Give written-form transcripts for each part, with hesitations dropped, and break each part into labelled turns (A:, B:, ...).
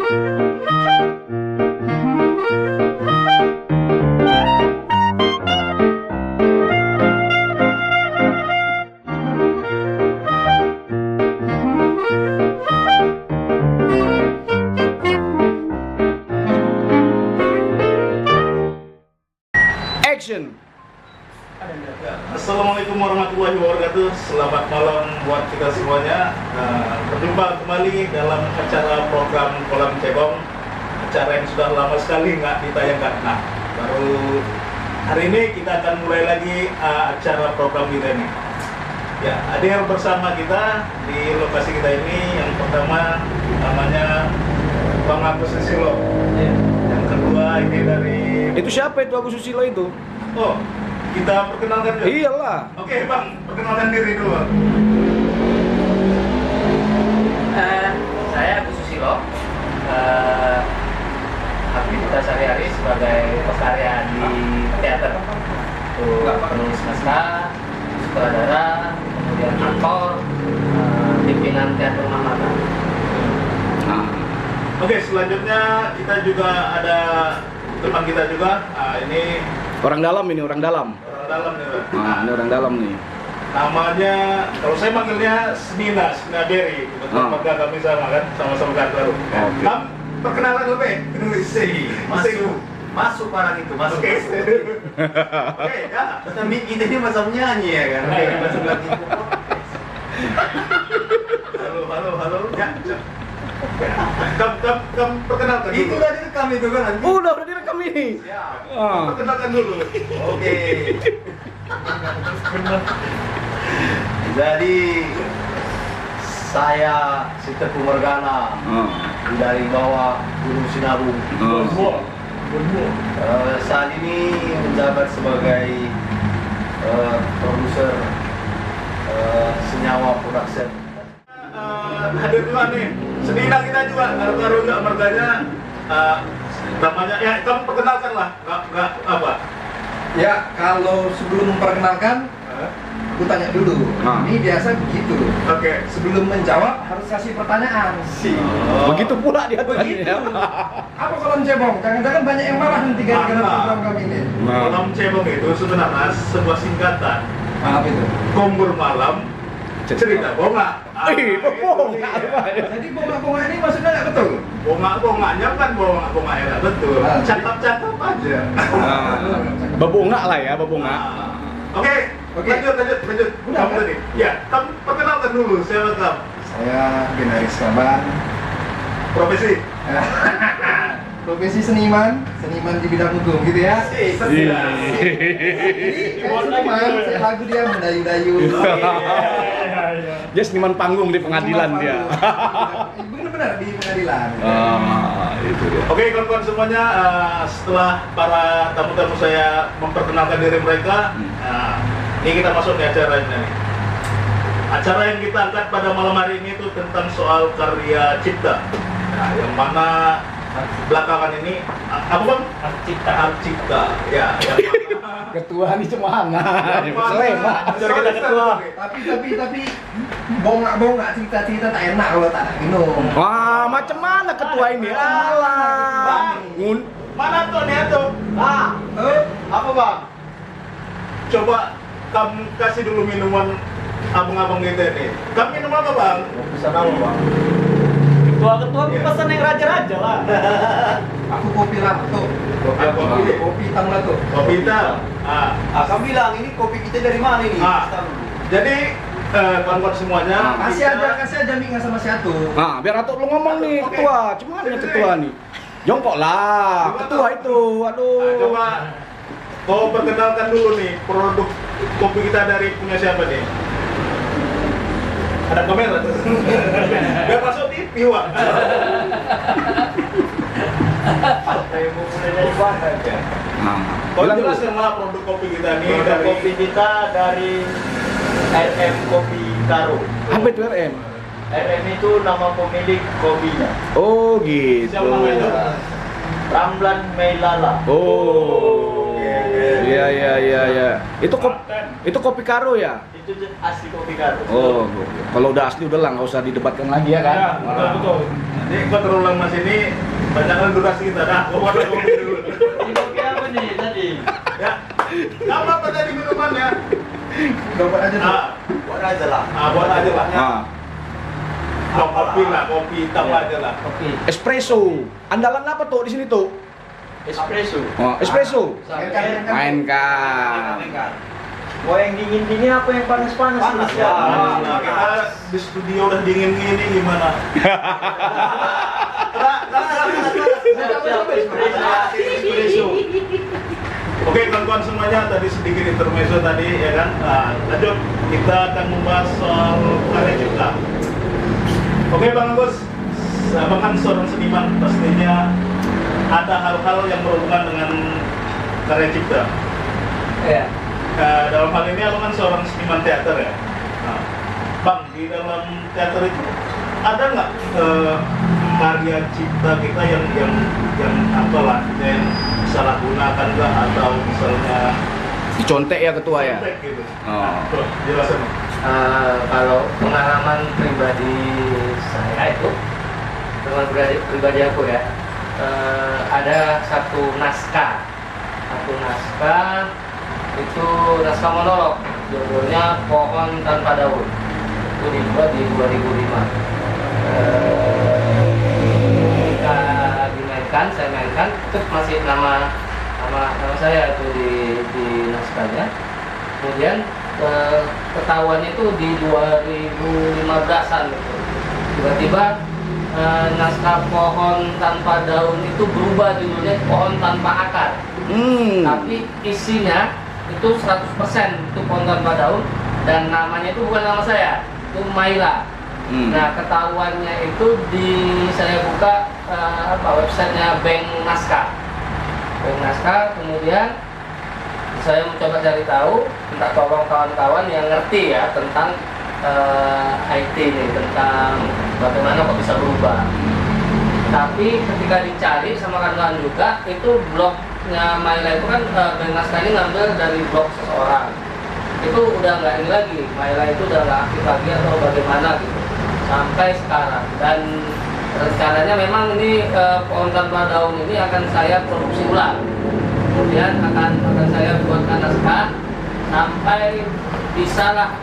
A: Action.
B: Assalamualaikum warahmatullahi wabarakatuh. Selamat malam buat kita semuanya. Berjumpa kembali dalam acara program Kolam Cebong. Acara yang sudah lama sekali nggak ditayangkan. Nah, baru hari ini kita akan mulai lagi acara program kita ini. Ya, hadir bersama kita di lokasi kita ini. Yang pertama namanya Bang Agus Susilo. Yang kedua ini dari...
A: Itu siapa itu Agus Susilo itu?
B: Oh, kita perkenalkan dulu.
A: Iyalah.
B: Oke, Bang, perkenalkan diri dulu.
C: Saya Agus Susilo. Aktivitas sehari-hari sebagai pekarya di teater. Penulis naskah, sutradara, kemudian aktor, pimpinan teater Mamata.
B: Oke, selanjutnya kita juga ada teman kita juga. Ini
A: Orang dalam ini, orang dalam.
B: orang dalam nih, Bang.
A: Nah, ini orang dalam nih.
B: Namanya, kalau saya manggilnya Snina Berry. Kebetulan kami sama kan, sama-sama kantor.
A: Oke.
B: Kam, perkenalan lebih.
C: Masuk barang itu, masuk.
B: Oke. Oke, ya.
C: Tapi kita ini masa menyanyi ya kan? Masa lagi.
B: Halo. Ya. Kam, perkenalkan dulu.
C: Itu udah direkam itu kan nanti.
A: Udah direkam ini.
C: Siap.
B: Perkenalkan dulu.
C: Oke. Jadi saya Sitepu Morgana dari bawah Gunung Sinabung. Saat ini menjabat sebagai produser Senyawa Production.
B: Hadir juga nih, Senina kita juga, taruh juga marganya, namanya, ya kamu perkenalkan lah, nggak apa?
D: Ya, kalau sebelum memperkenalkan, aku tanya dulu. Ini biasa begitu.
B: Oke.
D: Sebelum menjawab harus kasih pertanyaan.
A: Begitu pula dia
D: Begitu. Apa kolam cebong? Jangan-jangan banyak yang marah nanti gara-gara program kami ini.
B: Kolam Cebong itu sebenarnya sebuah singkatan,
D: Apa itu?
B: Kombur Malam, cerita bonga.
A: bonga.
D: Jadi bonga-bonga ini maksudnya nggak betul?
B: Bonga-bonganya kan bonga ya, betul. Cakap-cakap aja.
A: Bebonga lah ya, bebonga.
B: Oke. Lanjut.
D: Udah,
B: Kamu
D: kan?
B: tadi. Ya, kamu perkenalkan dulu, siapa kamu?
D: Saya Genaris Kaban.
B: Profesi?
D: Profesi seniman di bidang hukum gitu ya.
B: Iya.
D: Jadi seniman, saya lagu dia mendayu-dayu.
A: Dia seniman panggung di pengadilan dia.
D: Benar-benar di pengadilan.
A: Itu dia.
B: Oke, kawan-kawan semuanya, setelah para tamu-tamu saya memperkenalkan diri mereka, ini kita masuk di acara ini nih. Acara yang kita angkat pada malam hari ini itu tentang soal karya cipta. Nah, yang mana belakangan ini, apa Bang? Hak cipta. Ya, yang mana
A: Ketua ini cemana?
B: Selema.
A: Cari kita ketua.
D: Tapi bonga cerita-cerita tak enak kalau tak nak minum.
A: Wah, macam mana ketua ini? Alah.
B: Mana tuh nih tuh?
C: Apa bang?
B: Coba kamu kasih dulu minuman abang-abang kita nih. Kamu minum apa Bang?
C: Pesan apa bang? Ketua pesan yang raja-raja lah.
D: Aku kopi lato. Kopi hitam lato.
B: Kopi hitam.
C: Kamu bilang ini kopi kita dari mana ini?
B: Jadi kawan-kawan semuanya,
D: Kasih aja minga sama si Atu.
A: Nah, biar Atuk lu ngomong nih ketua. Cuman ya ketua nih. Jongkok lah, ketua itu. Aduh.
B: Coba kau perkenalkan dulu nih produk kopi kita dari punya siapa nih? Ada kamera tuh. Biar masuk TV, Wak.
C: Saya mau mulai dari mana ya?
B: Kau
A: Bilang dulu.
B: jelaskan lah produk kopi kita nih
C: Produk
B: dari
C: kopi kita dari RM Kopi Karo.
A: Apa itu RM?
C: RM itu nama pemilik kopinya.
A: Oh gitu.
B: Siapa namanya itu?
C: Ramlan Meilala.
A: Oh. Iya. Itu kopi karo ya?
C: Itu asli kopi Karo.
A: Oh, kalau udah asli udah lah, nggak usah didebatkan lagi ya kan?
B: Ya, betul. Ini gua terlalu lama sini, banyak kan durasi kita. Nah, gua mau kopi dulu.
C: Kopi apa nih tadi?
B: Ya, nggak apa-apa tadi minumannya.
D: Dapat aja tuh.
C: Buat aja lah.
B: Buat aja lah.
A: Ah,
B: Kopi lah, kopi hitam aja lah.
C: Kopi.
A: espresso. Andalan apa tuh di sini tuh?
C: Espresso.
A: Oh, espresso.
C: Sampai
A: Mainkan.
C: mau yang dingin-dingin apa yang panas-panas?
D: Panas,
C: ya.
B: Nah, kita di studio udah dingin gini gimana?
C: Espresso.
B: Oke kawan-kawan semuanya, tadi sedikit intermezzo tadi ya kan. Nah, lanjut kita akan membahas soal karya cipta. Oke Bang Agus, Abang kan seorang seniman, pastinya ada hal-hal yang berhubungan dengan karya cipta.
C: Ya.
B: Dalam hal ini Abang kan seorang seniman teater ya. Nah, Bang, di dalam teater itu ada nggak karya cipta kita yang apalah yang salah gunakan nggak, atau misalnya
A: Dicontek ya ketua ya.
B: contek gitu?
A: Oh.
B: Nah, tuh, jelasin.
C: Kalau pengalaman pribadi saya itu, pengalaman pribadi aku ya, ada satu naskah itu naskah monolog, judulnya Pohon Tanpa Daun. Itu dibuat di 2005. Ketika dimainkan, saya mainkan, itu masih nama saya itu di naskahnya. Kemudian ketahuan itu di 2015-an gitu. Tiba-tiba naskah Pohon Tanpa Daun itu berubah judulnya Pohon Tanpa Akar. Tapi isinya itu 100% itu Pohon Tanpa Daun, dan namanya itu bukan nama saya, itu Maila. Nah, ketahuannya itu saya buka websitenya Bank Naskah, kemudian saya mencoba cari tahu, minta tolong kawan-kawan yang ngerti ya tentang IT ini, tentang bagaimana kok bisa berubah. Tapi ketika dicari sama kawan-kawan juga, itu blognya Maila itu kan Bank Naskah ini ngambil dari blog seseorang. Itu udah nggak ini lagi, Maila itu udah nggak aktif lagi atau bagaimana gitu sampai sekarang. Dan rencananya memang ini Pohon Tanpa Daun ini akan saya produksi ulang. Kemudian akan saya buatkan naskah sampai bisalah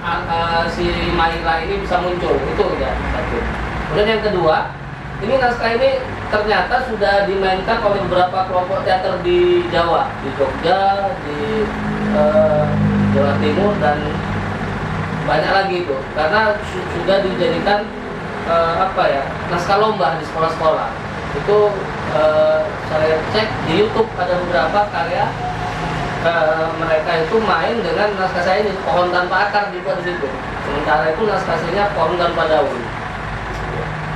C: si Maila ini bisa muncul, itu ya satu. Kemudian yang kedua, ini naskah ini ternyata sudah dimainkan oleh beberapa kelompok teater di Jawa, di Jogja, di Jawa Timur, dan banyak lagi itu, karena sudah dijadikan naskah lomba di sekolah-sekolah. Itu saya cek di YouTube ada beberapa karya mereka itu main dengan naskah saya ini, Pohon Tanpa Akar dibuat di situ. Sementara itu naskah saya Pohon Tanpa Daun.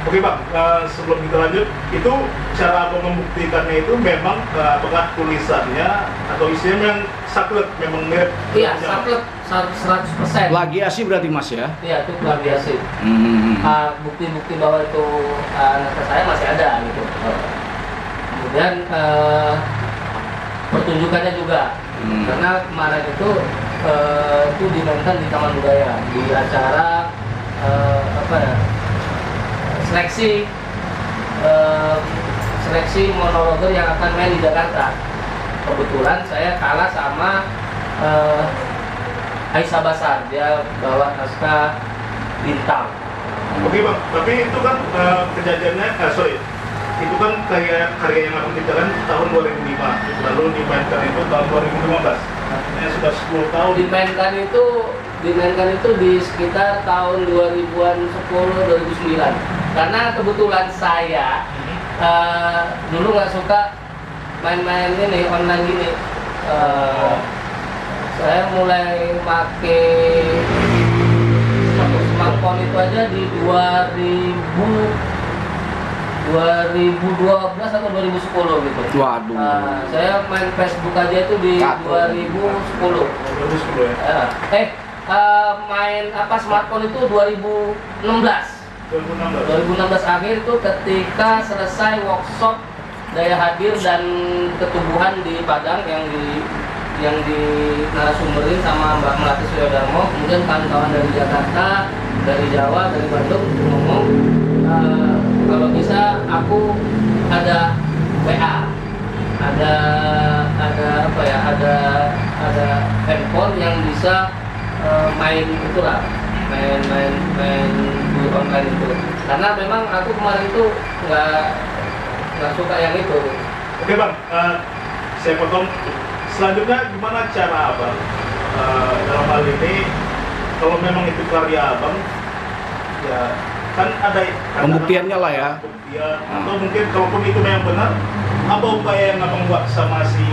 B: Oke Bang, sebelum kita lanjut, itu cara Abang membuktikannya itu memang apakah tulisannya atau isinya yang saklek, memang mirip?
C: Iya, saklek 100%.
A: Plagiasi berarti Mas ya?
C: Iya, itu plagiasi. Bukti-bukti bahwa itu naskah saya masih ada gitu. Kemudian pertunjukannya juga, karena kemarin itu dimainkan di Taman Budaya di acara seleksi monologer yang akan main di Jakarta. Kebetulan saya kalah sama Aisyah Basar, dia bawa naskah Bintang.
B: Oke Bang, tapi itu kan kejadiannya, itu kan karya yang Abang ciptakan tahun 2005, lalu dimainkan itu tahun 2015. Artinya sudah 10 tahun.
C: Dimainkan itu di sekitar tahun 2000-an 10-2009. Karena kebetulan saya dulu nggak suka main-main ini online gini. Saya mulai pakai smartphone itu aja di 2012 atau 2010 gitu.
A: Waduh.
C: Saya main Facebook aja itu di 2010.
B: 2010 ya?
C: Main smartphone itu 2016 akhir itu ketika selesai workshop daya hadir dan ketubuhan di Padang yang di narasumberin sama Mbak Melati Suryodarmo. Kemudian kawan-kawan dari Jakarta, dari Jawa, dari Bandung ngomong kalau bisa aku ada WA, ada apa ya, ada handphone yang bisa main itulah, main di online itu. Karena memang aku kemarin itu nggak suka yang itu.
B: Oke bang, saya potong. Selanjutnya gimana cara abang dalam hal ini, kalau memang itu karya abang, ya kan ada
A: Pembuktiannya lah ya.
B: Pembuktian, atau mungkin kalaupun itu memang benar, apa upaya yang abang buat sama si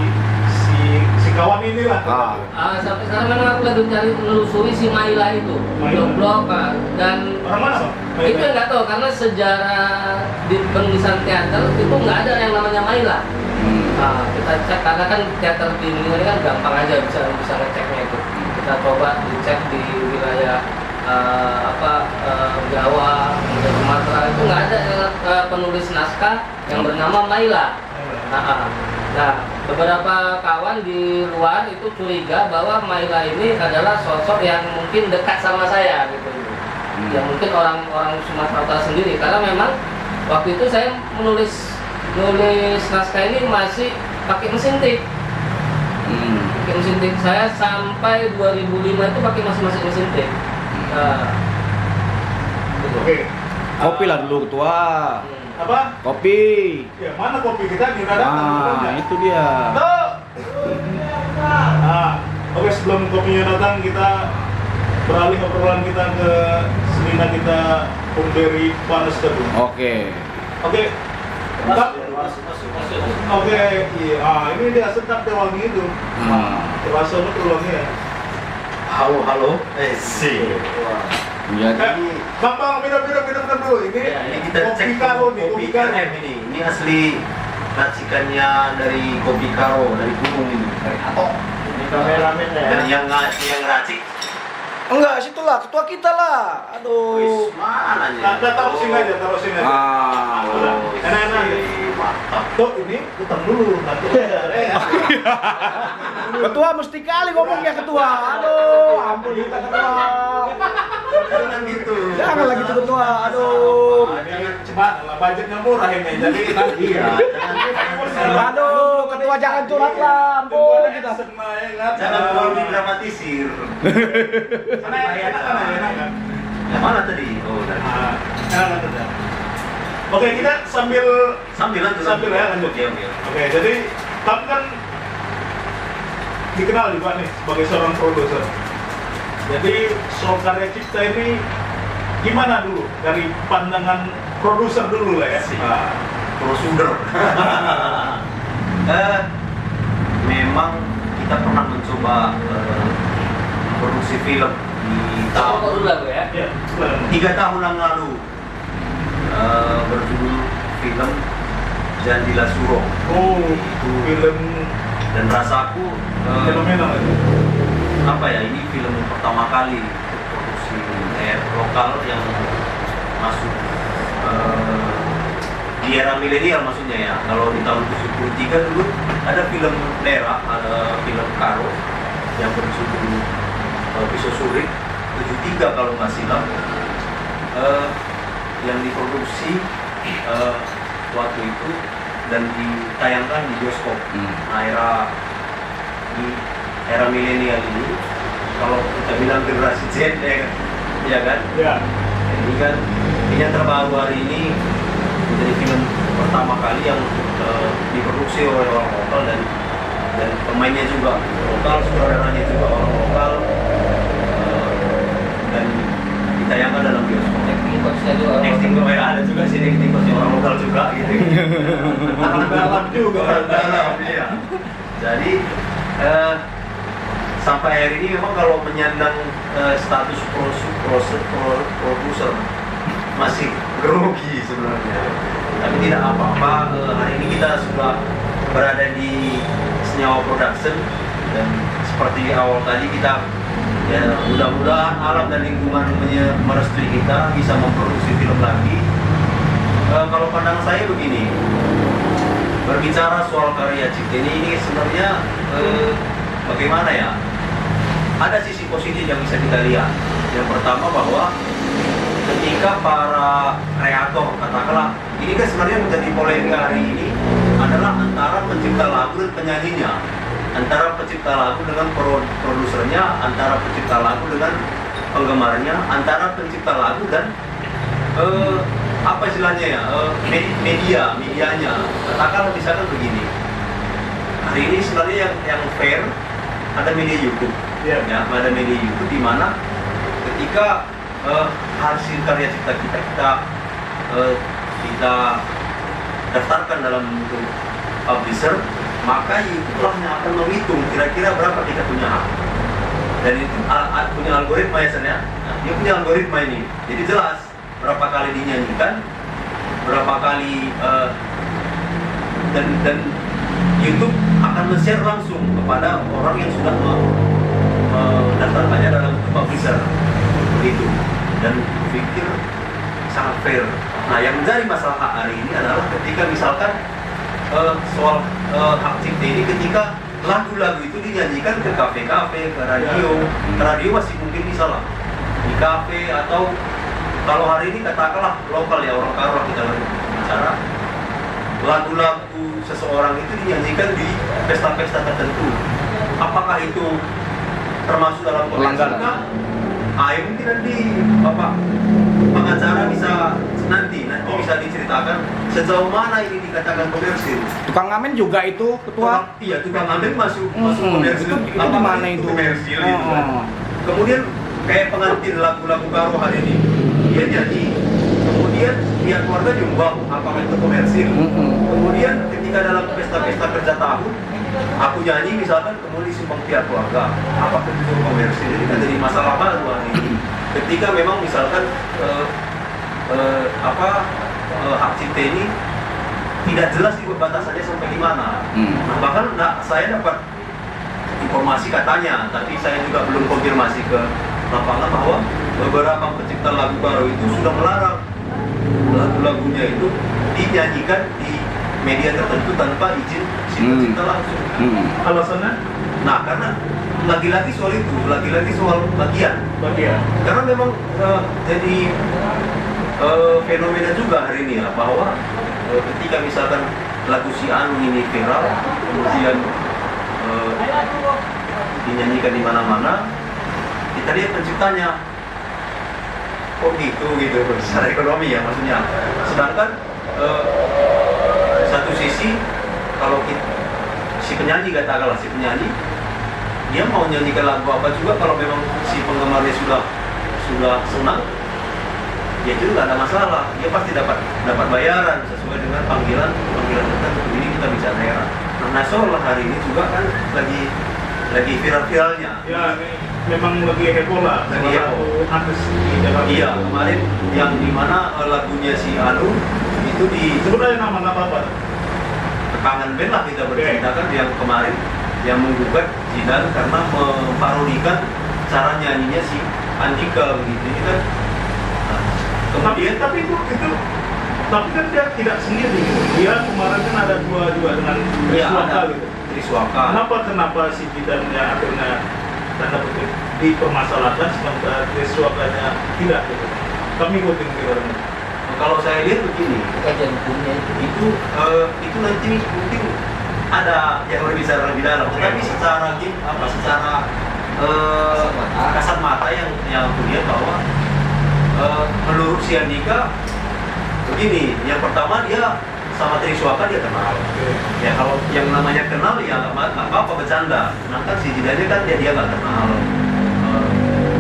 B: kawan inilah?
C: Sampai sekarang memang aku lagi menelusuri si Maila itu, blog-blog dan
B: orang mana bang?
C: itu yang nggak tahu, karena sejarah di penulisan teater itu nggak ada yang namanya Maila. Kita cek, karena kan teater di Indonesia ini kan gampang aja bisa ngeceknya itu. Kita coba dicek di wilayah Jawa, Sumatera, itu nggak ada penulis naskah yang bernama Maila. Nah, beberapa kawan di luar itu curiga bahwa Maila ini adalah sosok yang mungkin dekat sama saya gitu. Ya mungkin orang Sumatera Utara sendiri, karena memang waktu itu saya nulis naskah ini masih pakai mesin tik. Pakai mesin tik, saya sampai 2005 itu pakai masih mesin tik.
B: Oke.
A: Kopi lah dulu ketua.
B: Apa?
A: Kopi.
B: Ya mana kopi kita di radar?
A: Itu dia.
B: Oke, sebelum kopinya datang, kita beralih obrolan kita ke selina kita Pemberi Panas Teduh.
A: Oke.
B: Oke, iya. Ini dia sedap tewangi itu. Terasa betul wangi ya.
E: Halo, sih.
A: Jadi
B: Bang, minum dulu. Ini
E: kita cek kopi karo ini. Ini asli racikannya dari kopi karo dari gunung ini. Dari Atok. Ini kameramen ya. Dan yang racik.
A: enggak, situlah ketua kita lah. Aduh.
E: Mana aja?
B: Taruh sini aja. Enak-enak.
E: Mantap.
B: Tuh, ini utang dulu. Nanti
A: Ketua mesti kali ngomongnya ketua. Aduh, ampun kita ketua.
E: Jangan gitu.
A: Jangan lagi tuh ketua. Aduh.
B: Cuma budgetnya murah ini, jadi
E: Iya.
A: Aduh, ketua jangan curhat lah. Ampun kita.
E: Jangan terlalu didramatisir.
B: Enak.
E: Yang mana tadi? Oh, dari.
B: Enak. Oke, kita sambil
E: Sambil
B: lanjut. Oke, jadi Tam kan dikenal juga nih sebagai seorang produser. Jadi soal karya cipta ini gimana dulu dari pandangan produser dulu lah ya?
E: Prosuder. Memang kita pernah mencoba produksi film di tahun
C: dulu lah ya.
E: 3 tahun yang lalu, berjudul film Jandila Suro.
B: Itu film
E: Dan rasaku
B: fenomenal itu.
E: apa ya, ini film pertama kali produksi lokal yang masuk di era milenial maksudnya ya. Kalau di tahun 73 dulu ada film daerah, ada film Karo yang berjudul Pisau Surit 73 kalau nggak silap, yang diproduksi waktu itu dan ditayangkan di bioskop. Di era milenial ini, kalau kita bilang generasi Z ya kan?
B: Ya.
E: Ini kan yang terbaru hari ini menjadi film pertama kali yang diproduksi oleh orang lokal dan pemainnya juga lokal, sutradaranya juga orang lokal, dan ditayangkan dalam bioskop. Acting ada juga sih, acting orang lokal juga gitu.
B: Orang dalam juga.
E: Orang dalam, iya. Jadi sampai hari ini memang kalau menyandang status produser masih grogi sebenarnya. Tapi tidak apa-apa, hari ini kita sudah berada di Senyawa Production dan seperti awal tadi kita ya mudah-mudahan alam dan lingkungan merestui kita bisa memproduksi film lagi. Kalau pandangan saya begini, berbicara soal karya cipta ini sebenarnya bagaimana ya? Ada sisi positif yang bisa kita lihat. Yang pertama bahwa ketika para kreator, katakanlah, ini kan sebenarnya menjadi polemik hari ini adalah antara pencipta lagu dan penyanyinya, antara pencipta lagu dengan produsernya, antara pencipta lagu dengan penggemarnya, antara pencipta lagu dan apa istilahnya ya, medianya. Katakanlah misalkan begini, hari ini sebenarnya yang fair ada media YouTube, ya, ada media YouTube di mana ketika hasil karya cipta kita daftarkan dalam bentuk publisher, maka YouTube lah yang akan menghitung kira-kira berapa kita punya hak. Dan itu punya algoritma ya Sen ya. Dia punya algoritma ini, jadi jelas berapa kali dinyanyikan, berapa kali dan YouTube akan men-share langsung kepada orang yang sudah mendaftarkannya dalam publisher begitu. Dan pikir sangat fair. Nah, yang menjadi masalah hari ini adalah ketika misalkan soal hak cipta ini, ketika lagu-lagu itu dinyanyikan ke kafe-kafe, ke radio masih mungkin bisa lah, di kafe, atau kalau hari ini katakanlah lokal ya, orang Karo kita bicara, lagu-lagu seseorang itu dinyanyikan di pesta-pesta tertentu. Apakah itu termasuk dalam
A: pelanggaran?
E: Mungkin nanti Bapak pengacara bisa nanti bisa diceritakan sejauh mana ini dikatakan komersil.
A: Tukang ngamen juga itu, Ketua?
E: Iya, tukang ngamen masuk komersil.
A: Itu di mana itu?
E: Komersil gitu kan. Kemudian kayak pengantin lagu-lagu Karo hari ini, dia nyanyi. Kemudian pihak keluarga nyumbang, apakah itu komersil? Kemudian ketika dalam pesta-pesta kerja tahun, aku nyanyi misalkan, kemudian disumbang pihak keluarga, apakah itu komersil? Jadi kan jadi masalah baru hari ini. Ketika memang misalkan hak cipta ini tidak jelas di batasannya sampai di mana. Nah, bahkan saya dapat informasi katanya, tapi saya juga belum konfirmasi ke lapangan bahwa beberapa pencipta lagu baru itu sudah melarang lagu-lagunya itu dinyanyikan di media tertentu tanpa izin si pencipta langsung.
B: Alasannya?
E: Nah, karena lagi-lagi soal itu, lagi-lagi soal bagian. Karena memang jadi fenomena juga hari ini ya, bahwa ketika misalkan lagu si Anu ini viral, kemudian dinyanyikan di mana-mana, kita lihat penciptanya, kok gitu secara ekonomi ya maksudnya. Sedangkan satu sisi kalau si penyanyi, katakanlah si penyanyi, dia mau nyanyikan lagu apa juga, kalau memang si penggemarnya sudah senang, ya itu nggak ada masalah. Dia pasti dapat bayaran sesuai dengan panggilan tertentu. Ini kita bicara daerah. Nah, soal hari ini juga kan lagi viral-viralnya.
B: Ya, memang lagi heboh lah.
E: Lagi heboh.
B: Artis di Jakarta.
E: Iya, kemarin yang dimana lagunya si Anu itu
B: sebenarnya nama apa?
E: Kangen band lah kita berceritakan, yang kemarin yang menggugat Zidan karena memparodikan cara nyanyinya si Andika begitu. Ini kan kemudian
B: tapi kan dia tidak sendiri gitu. Dia kemarin kan ada dua dengan Triswaka gitu.
E: Triswaka.
B: Kenapa si Zidan akhirnya tanda petik dipermasalahkan sementara Triswakanya tidak gitu. Kami ikutin gimana?
E: Kalau saya lihat begini,
C: kajian hukumnya
E: itu nanti mungkin ada yang berbicara lebih dalam, tetapi secara kasat mata yang aku lihat bahwa menurut si Andika begini, yang pertama dia sama Triswaka dia kenal. Ya kalau yang namanya kenal ya nggak apa-apa bercanda. Nah kan si Jidannya kan dia nggak kenal.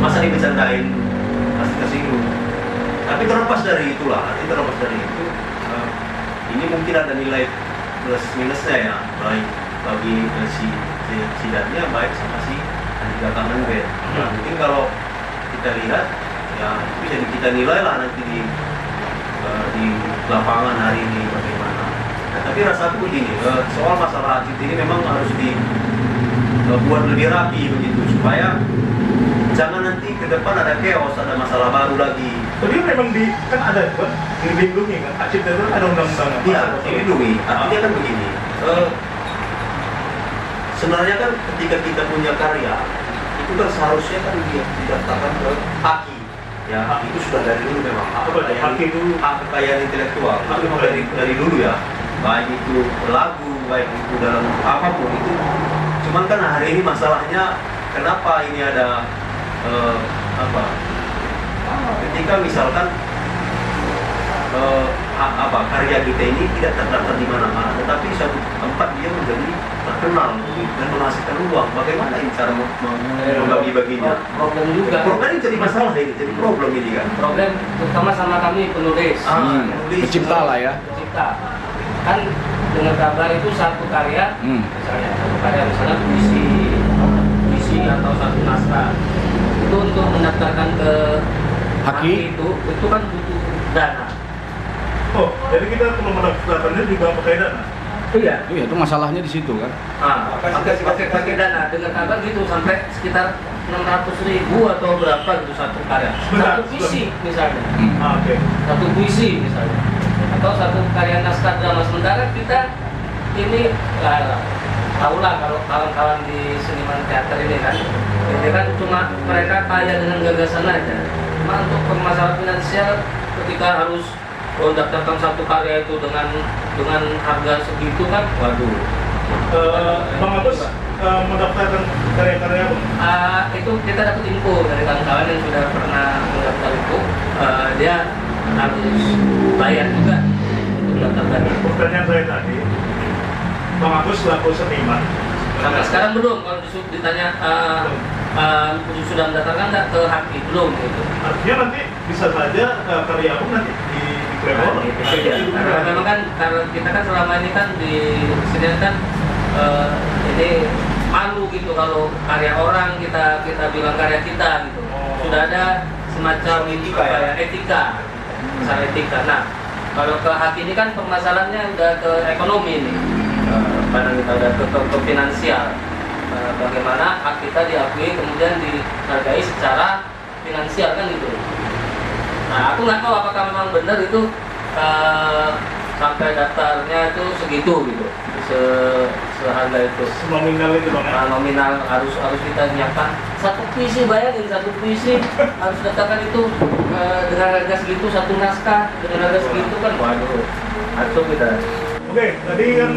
E: Masa dibercandain pasti tersinggung. Tapi terlepas dari itulah, ini mungkin ada nilai plus minusnya ya, baik bagi si Jidannya, baik sama si Andika Kangen Band. Nah, mungkin kalau kita lihat ya bisa kita nilai lah nanti di lapangan hari ini bagaimana. Nah, tapi rasaku begini, soal masalah hak cipta ini memang harus dibuat lebih rapi begitu, supaya jangan nanti ke depan ada chaos, ada masalah baru lagi.
B: Jadi memang kan ada kan dilindungi kan, hak cipta itu ada undang-undangnya.
E: Iya, dilindungi. Artinya kan begini, sebenarnya kan ketika kita punya karya, itu kan seharusnya kan didaftarkan ke AKI. Ya hak itu sudah dari dulu memang.
B: Hak itu
E: hak kekayaan intelektual itu memang dari dulu ya. Baik itu lagu, baik itu dalam apapun itu. Cuman kan hari ini masalahnya kenapa ini ada ketika misalkan karya kita ini tidak terdaftar di mana-mana, tetapi suatu tempat dia menjadi terkenal dan menghasilkan uang. Bagaimana ini cara membagi-baginya?
C: Problem juga.
E: Problem ini jadi masalah ini, jadi problem ini kan.
C: Problem terutama sama kami penulis.
A: Pencipta lah ya.
C: Pencipta. Kan dengan kabar itu satu karya, misalnya satu karya misalnya puisi atau satu naskah itu untuk mendaftarkan ke
A: Haki
C: itu kan butuh dana.
B: Oh, jadi kita perlu mendaftarkannya juga pakai dana?
C: Iya.
A: Iya, itu masalahnya di situ kan.
C: Pakai dana dengan kabar gitu sampai sekitar 600.000 atau berapa gitu satu karya. Satu puisi misalnya.
B: Oke.
C: Satu puisi misalnya. Atau satu karya naskah drama. Sementara kita ini tahulah kalau kawan-kawan di seniman teater ini kan cuma mereka kaya dengan gagasan aja. Cuma untuk permasalahan finansial ketika harus mendaftarkan satu karya itu dengan harga segitu kan, waduh.
B: Bang Agus mendaftarkan karya-karya
C: itu kita dapat info dari kawan-kawan yang sudah pernah mendaftar itu, dia harus bayar juga untuk mendaftarkan.
B: Pertanyaan saya tadi, Bang Agus selaku seniman
C: sampai sekarang belum, kalau ditanya sudah mendaftarkan nggak ke Haki, belum gitu.
B: Artinya nanti bisa saja karya aku nanti diklaim.
C: Karena memang kan karena kita kan selama ini kan di sini kan ini malu gitu kalau karya orang kita bilang karya kita gitu. Sudah ada semacam etika, misalnya etika. Nah, kalau ke Haki ini kan permasalahannya udah ke ekonomi nih. Padahal kita udah ke finansial. Bagaimana hak kita diakui kemudian dihargai secara finansial kan gitu. Nah, aku nggak tahu apakah memang benar itu sampai daftarnya itu segitu gitu, seharga itu.
B: Nominal itu Bang.
C: Nominal harus kita nyiapkan satu puisi, bayangin satu puisi harus daftarkan itu dengan harga segitu, satu naskah dengan harga segitu kan, waduh, atuh kita.
B: Oke, tadi kan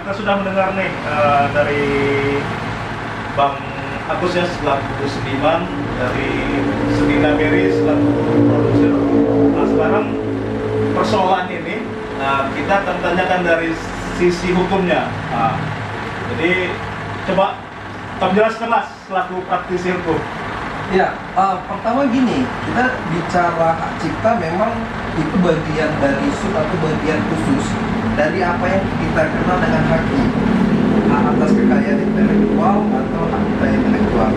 B: kita sudah mendengar nih dari Bang Agus ya selaku seniman, dari Sedina Mary selaku produser. Nah sekarang persoalan ini kita akan tanyakan dari sisi hukumnya. Nah, jadi coba kamu jelaskanlah selaku praktisi hukum.
D: Ya, pertama gini, kita bicara hak cipta memang itu bagian dari sub atau bagian khusus dari apa yang kita kenal dengan haki, hak atas kekayaan intelektual atau hak cipta intelektual.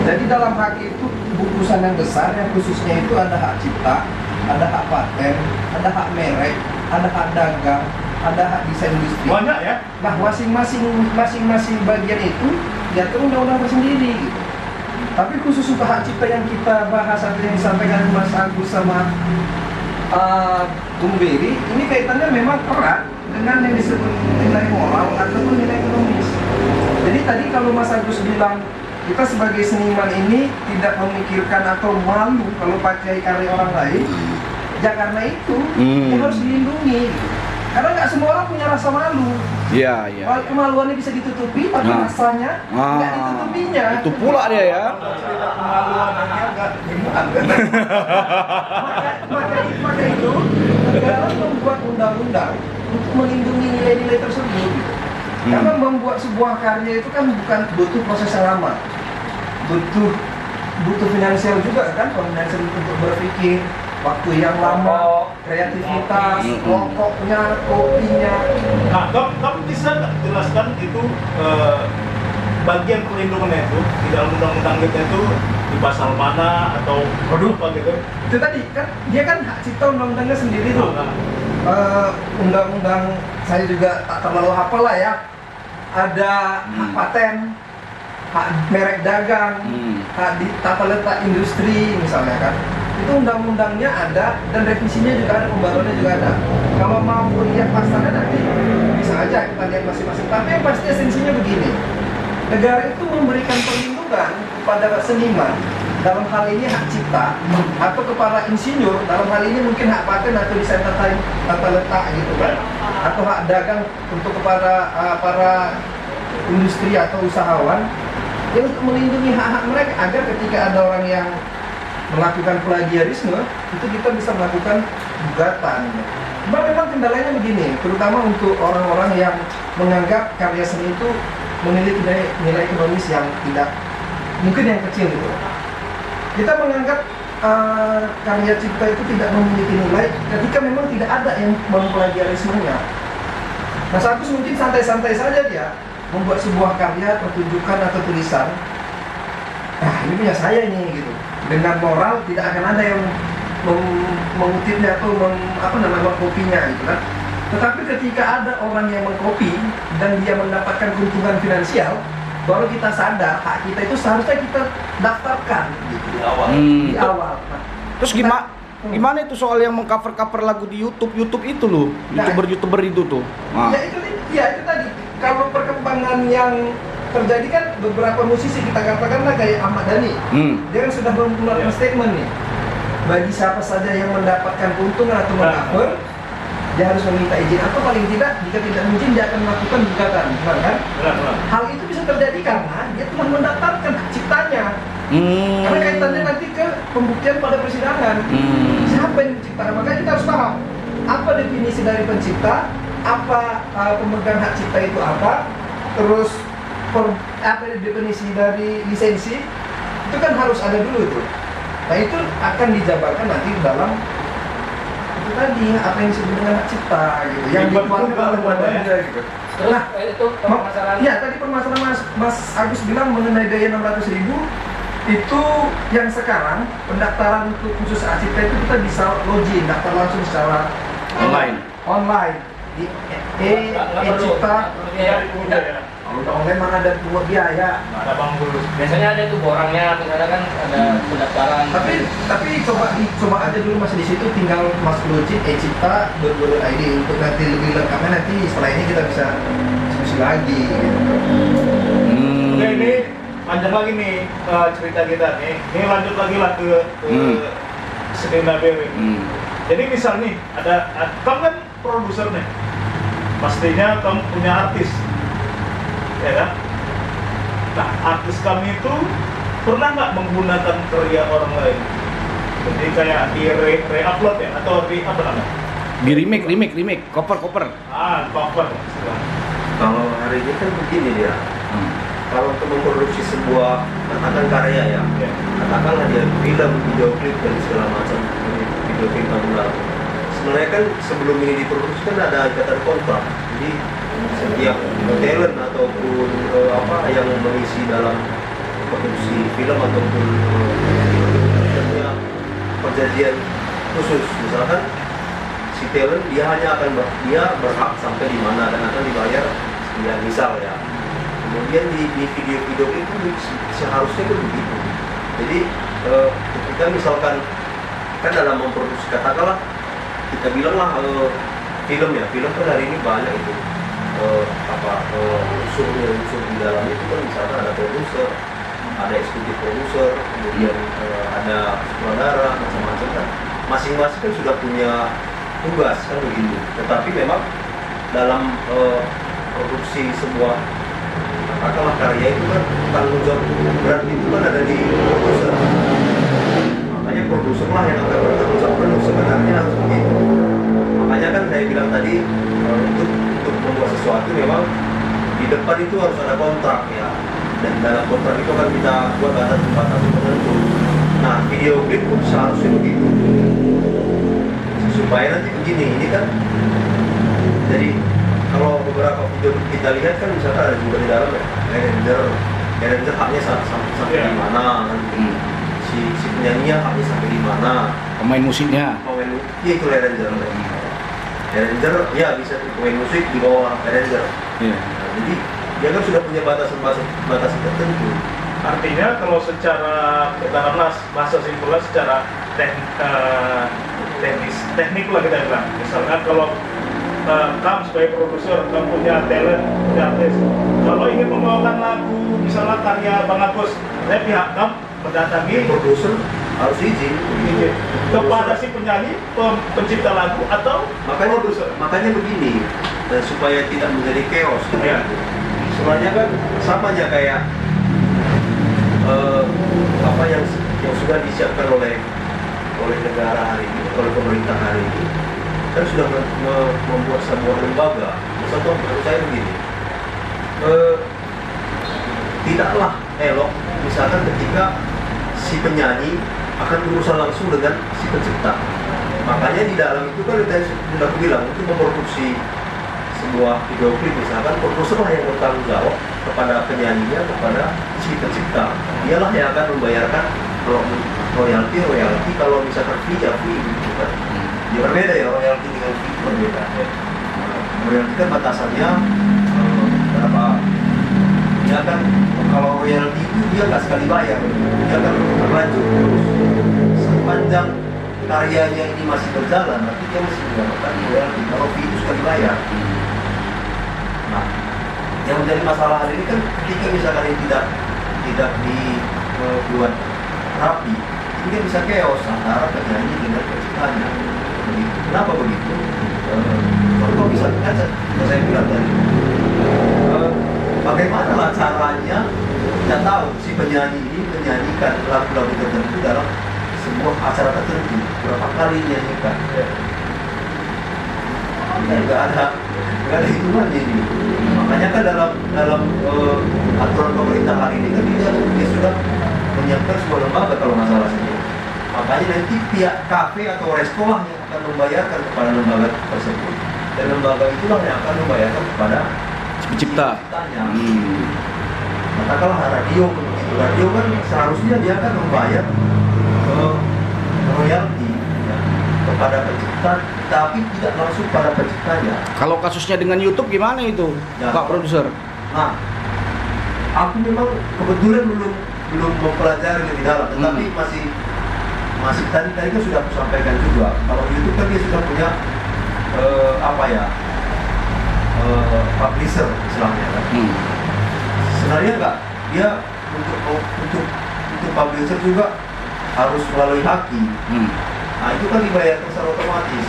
D: Jadi dalam haki itu bungkusan yang besar yang khususnya itu ada hak cipta, ada hak paten, ada hak merek, ada hak dagang, ada hak desain industri.
B: Banyak ya?
D: Nah, masing-masing bagian itu diatur undang-undang tersendiri gitu. Tapi khusus untuk hak cipta yang kita bahas saat yang disampaikan Mas Agus sama Bung Beri, ini kaitannya memang erat dengan yang disebut nilai moral ataupun nilai ekonomis. Jadi tadi kalau Mas Agus bilang kita sebagai seniman ini tidak memikirkan atau malu kalau pakai karya orang lain, ya karena itu ya harus dilindungi. Karena nggak semua orang punya rasa malu.
A: Iya, iya.
D: Kalau kemaluannya bisa ditutupi, tapi rasanya nggak ditutupinya.
A: Itu pula dia ya.
D: Maka itu negara membuat undang-undang untuk melindungi nilai-nilai tersebut. Karena membuat sebuah karya itu kan bukan butuh proses yang lama, butuh finansial juga kan, finansial untuk berpikir, waktu yang lama, kreativitas, rokoknya, kopinya.
B: Nah, kamu bisa nggak jelaskan itu bagian perlindungannya itu di dalam undang-undang kita itu di pasal mana atau apa gitu?
D: Itu tadi kan dia kan hak cipta undang-undangnya sendiri tuh. Undang-undang saya juga tak terlalu hafal lah ya. Ada hak paten, hak merek dagang, hak di tata letak industri misalnya kan. Itu undang-undangnya ada dan revisinya juga ada, pembaruannya juga ada. Kalau mau lihat pasalnya nanti bisa aja kita lihat masing-masing. Tapi yang pasti esensinya begini, negara itu memberikan perlindungan konsumen kepada seniman dalam hal ini hak cipta, atau kepada insinyur dalam hal ini mungkin hak paten atau desain tata letak gitu kan, atau hak dagang untuk kepada para industri atau usahawan, ya untuk melindungi hak-hak mereka agar ketika ada orang yang melakukan plagiarisme itu kita bisa melakukan gugatan. Cuma memang kendalanya begini, terutama untuk orang-orang yang menganggap karya seni itu memiliki nilai ekonomis yang tidak, mungkin yang kecil gitu. Kita menganggap karya cipta itu tidak memiliki nilai ketika memang tidak ada yang memplagiarismenya. Mas Agus mungkin santai-santai saja dia membuat sebuah karya, pertunjukan atau tulisan. Nah, ini punya saya ini gitu. Dengan moral tidak akan ada yang mengutipnya atau mengkopinya gitu kan. Tetapi ketika ada orang yang mengkopi dan dia mendapatkan keuntungan finansial, baru kita sadar hak kita itu seharusnya kita daftarkan gitu
E: Di awal.
D: di awal. Nah,
A: Terus gimana itu soal yang mengcover-cover lagu di YouTube itu loh,
D: Nah.
A: YouTuber itu tuh. Nah.
D: Ya itu tadi. Kalau perkembangan yang terjadi kan beberapa musisi kita katakanlah kayak Ahmad Dhani, dia kan sudah mengeluarkan statement nih. Bagi siapa saja yang mendapatkan keuntungan atau mengcover, dia harus meminta izin atau paling tidak jika tidak izin dia akan melakukan gugatan, benar kan?
B: Benar.
D: Hal itu bisa terjadi karena dia telah mendaftarkan hak ciptanya. Karena kaitannya nanti ke pembuktian pada persidangan. Siapa yang menciptakan? Makanya kita harus paham apa definisi dari pencipta, apa pemegang hak cipta itu apa, terus apa definisi dari lisensi, itu kan harus ada dulu tuh. Nah itu akan dijabarkan nanti dalam itu tadi apa yang disebut dengan hak cipta gitu, yang dikeluarkan oleh Undang-Undang gitu.
C: Terus
D: Nah,
C: itu permasalahan.
D: Ya tadi permasalahan Mas Agus bilang mengenai biaya 600.000 itu yang sekarang pendaftaran untuk khusus hak cipta itu kita bisa login, daftar langsung secara online di e-cipta. Kalau udah online mana ada buat biaya.
B: Ada Bang Bulus.
C: Biasanya ada tuh borangnya, misalnya kan ada pendaftaran.
D: Tapi coba aja dulu masih di situ, tinggal Mas login e-cipta.go.id untuk nanti lebih lengkapnya nanti setelah ini kita bisa diskusi lagi.
B: Oke, ini panjang lagi nih cerita kita nih. Ini lanjut lagi lah ke Sedena Berry. Jadi misal nih kamu kan produser nih, pastinya kamu punya artis, ya kan? Nah, artis kami itu pernah nggak menggunakan karya orang lain? Jadi kayak di re-upload ya, atau di apa namanya?
A: Di remake, cover.
B: Cover.
E: Kalau hari ini kan begini dia. Kalau untuk memproduksi sebuah katakan karya ya, katakanlah dia film, video klip dan segala macam video klip lagu. Sebenarnya kan sebelum ini diproduksi kan ada ikatan kontrak. Jadi setiap talent ataupun yang mengisi dalam produksi film ataupun punya perjanjian khusus. Misalkan si talent dia hanya akan berhak sampai di mana dan akan dibayar sekian misal ya. Kemudian di video-video itu seharusnya kan begitu. Jadi ketika misalkan kan dalam memproduksi katakanlah kita bilanglah film kan hari ini banyak itu unsur di dalam itu kan misalkan ada produser, ada eksekutif produser, kemudian ada sutradara macam-macam kan, masing-masing kan sudah punya tugas kan begitu. Tetapi memang dalam produksi sebuah katakanlah karya itu kan tanggung jawab berat itu kan ada di produser. Makanya produser lah yang akan bertanggung jawab penuh sebenarnya begitu. Makanya kan saya bilang tadi untuk membuat sesuatu memang di depan itu harus ada kontrak ya, dan dalam kontrak itu kan kita buat batas tertentu. Nah video klip pun seharusnya begitu supaya nanti begini, ini kan jadi kalau beberapa video kita lihat kan misalkan ada juga di dalam ya arranger haknya sampai di mana kan, si penyanyi haknya sampai di mana,
A: Pemain musiknya.
E: itu arranger ya bisa pemain musik di bawah arranger. Nah, jadi dia kan sudah punya batas tertentu.
B: Artinya kalau secara katakanlah bahasa simpulnya secara teknik lah kita bilang. Misalkan kalau kamu sebagai produser, kamu punya talent, punya artis. Kalau ingin membawakan lagu, misalnya karya Bang Agus, saya pihak kamu mendatangi
E: Produser harus izin.
B: kepada si penyanyi, pencipta lagu atau produser.
E: Makanya begini, supaya tidak menjadi chaos.
B: Ya.
E: Sebenarnya kan sama aja kayak apa yang sudah disiapkan oleh negara hari ini, oleh pemerintah hari ini, kan sudah membuat sebuah lembaga. Contoh menurut saya begini, tidaklah elok misalkan ketika si penyanyi akan berurusan langsung dengan si pencipta. Makanya di dalam itu kan tadi sudah aku bilang, untuk memproduksi sebuah video klip misalkan, produser lah yang bertanggung jawab kepada penyanyinya, kepada si pencipta. Dialah yang akan membayarkan royalti kalau misalkan fee ya fee gitu kan. Ya berbeda ya, royalti dengan fee itu berbeda. Royalti kan batasannya berapa? Ya kan, kalau royalti itu dia nggak sekali bayar, dia akan berlanjut terus sepanjang karyanya ini masih berjalan, nanti dia masih mendapatkan royalti. Kalau fee itu sekali bayar. Nah, yang menjadi masalah hari ini kan ketika misalkan ini tidak dibuat rapi, ini kan bisa chaos antara penyanyi dengan penciptanya. Begitu. Kenapa begitu? Kalau bisa kan saya bilang tadi, bagaimana lah caranya kita tahu si penyanyi ini menyanyikan lagu-lagu tertentu dalam sebuah acara tertentu, berapa kali nyanyikan. Nggak ada hitungannya ini. Makanya kan dalam aturan pemerintah hari ini kan dia sudah menyiapkan sebuah lembaga kalau nggak salah saja. Makanya nanti pihak kafe atau resto lah yang akan membayarkan kepada lembaga tersebut, dan lembaga itulah yang akan membayarkan kepada
A: pencipta.
E: Katakanlah radio, radio kan seharusnya dia akan membayar royalti ya, kepada pencipta, tapi tidak langsung pada penciptanya.
A: Kalau kasusnya dengan YouTube gimana itu,
E: Ya.
A: Pak Produser?
E: Nah, aku memang kebetulan belum mempelajari lebih dalam, tetapi masih tadi kan sudah aku sampaikan juga. Kalau YouTube kan dia sudah punya publisher istilahnya kan. Sebenarnya enggak, dia untuk publisher juga harus melalui haki. Nah itu kan dibayarkan secara otomatis.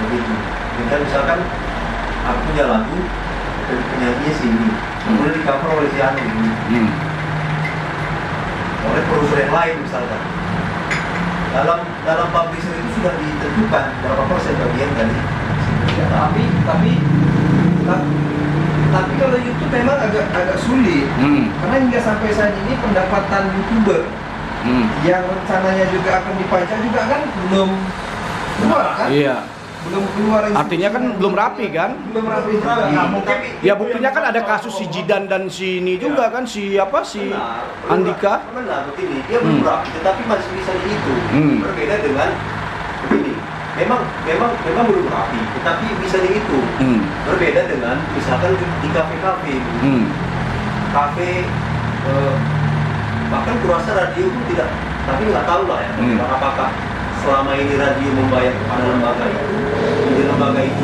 E: Begitu. Dan misalkan aku punya lagu, penyanyinya sini, kemudian di cover oleh si Anu ini, oleh produser yang lain misalkan. Dalam publisher itu sudah ditentukan berapa persen bagian dari.
D: Ya, tapi kalau YouTube memang agak sulit, karena hingga sampai saat ini pendapatan YouTuber yang rencananya juga akan dipajak juga kan belum keluar kan?
A: Iya.
D: Belum keluar.
A: Artinya kan belum rapi kan?
D: Belum rapi juga.
B: Nah, mungkin
A: Ya buktinya kan ada kasus si Jidan dan si ini juga kan, si Andika.
E: Benar, begini, dia belum rapi, tetapi masih bisa dihitung. Berbeda dengan begini, memang belum rapi, tetapi bisa dihitung. Berbeda dengan misalkan di kafe-kafe, kafe, bahkan kurasa radio pun tidak, tapi nggak tahu lah ya, apakah selama ini radio membayar kepada lembaga itu, kemudian lembaga itu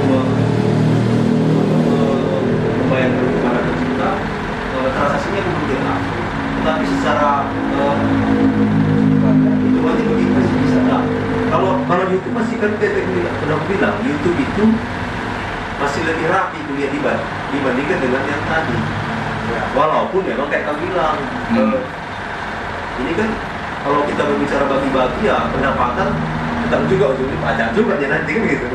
E: membayar kepada pencipta, transaksinya kemudian langsung. Tetapi secara hitungannya begitu masih bisa. Nah, kalau YouTube masih kan pernah bilang YouTube itu masih lebih rapi dibandingkan dengan yang tadi. Walaupun memang kayak kamu bilang, ini kan kalau kita berbicara bagi-bagi ya pendapatan tetap juga ujungnya pajak juga ya nanti kan gitu.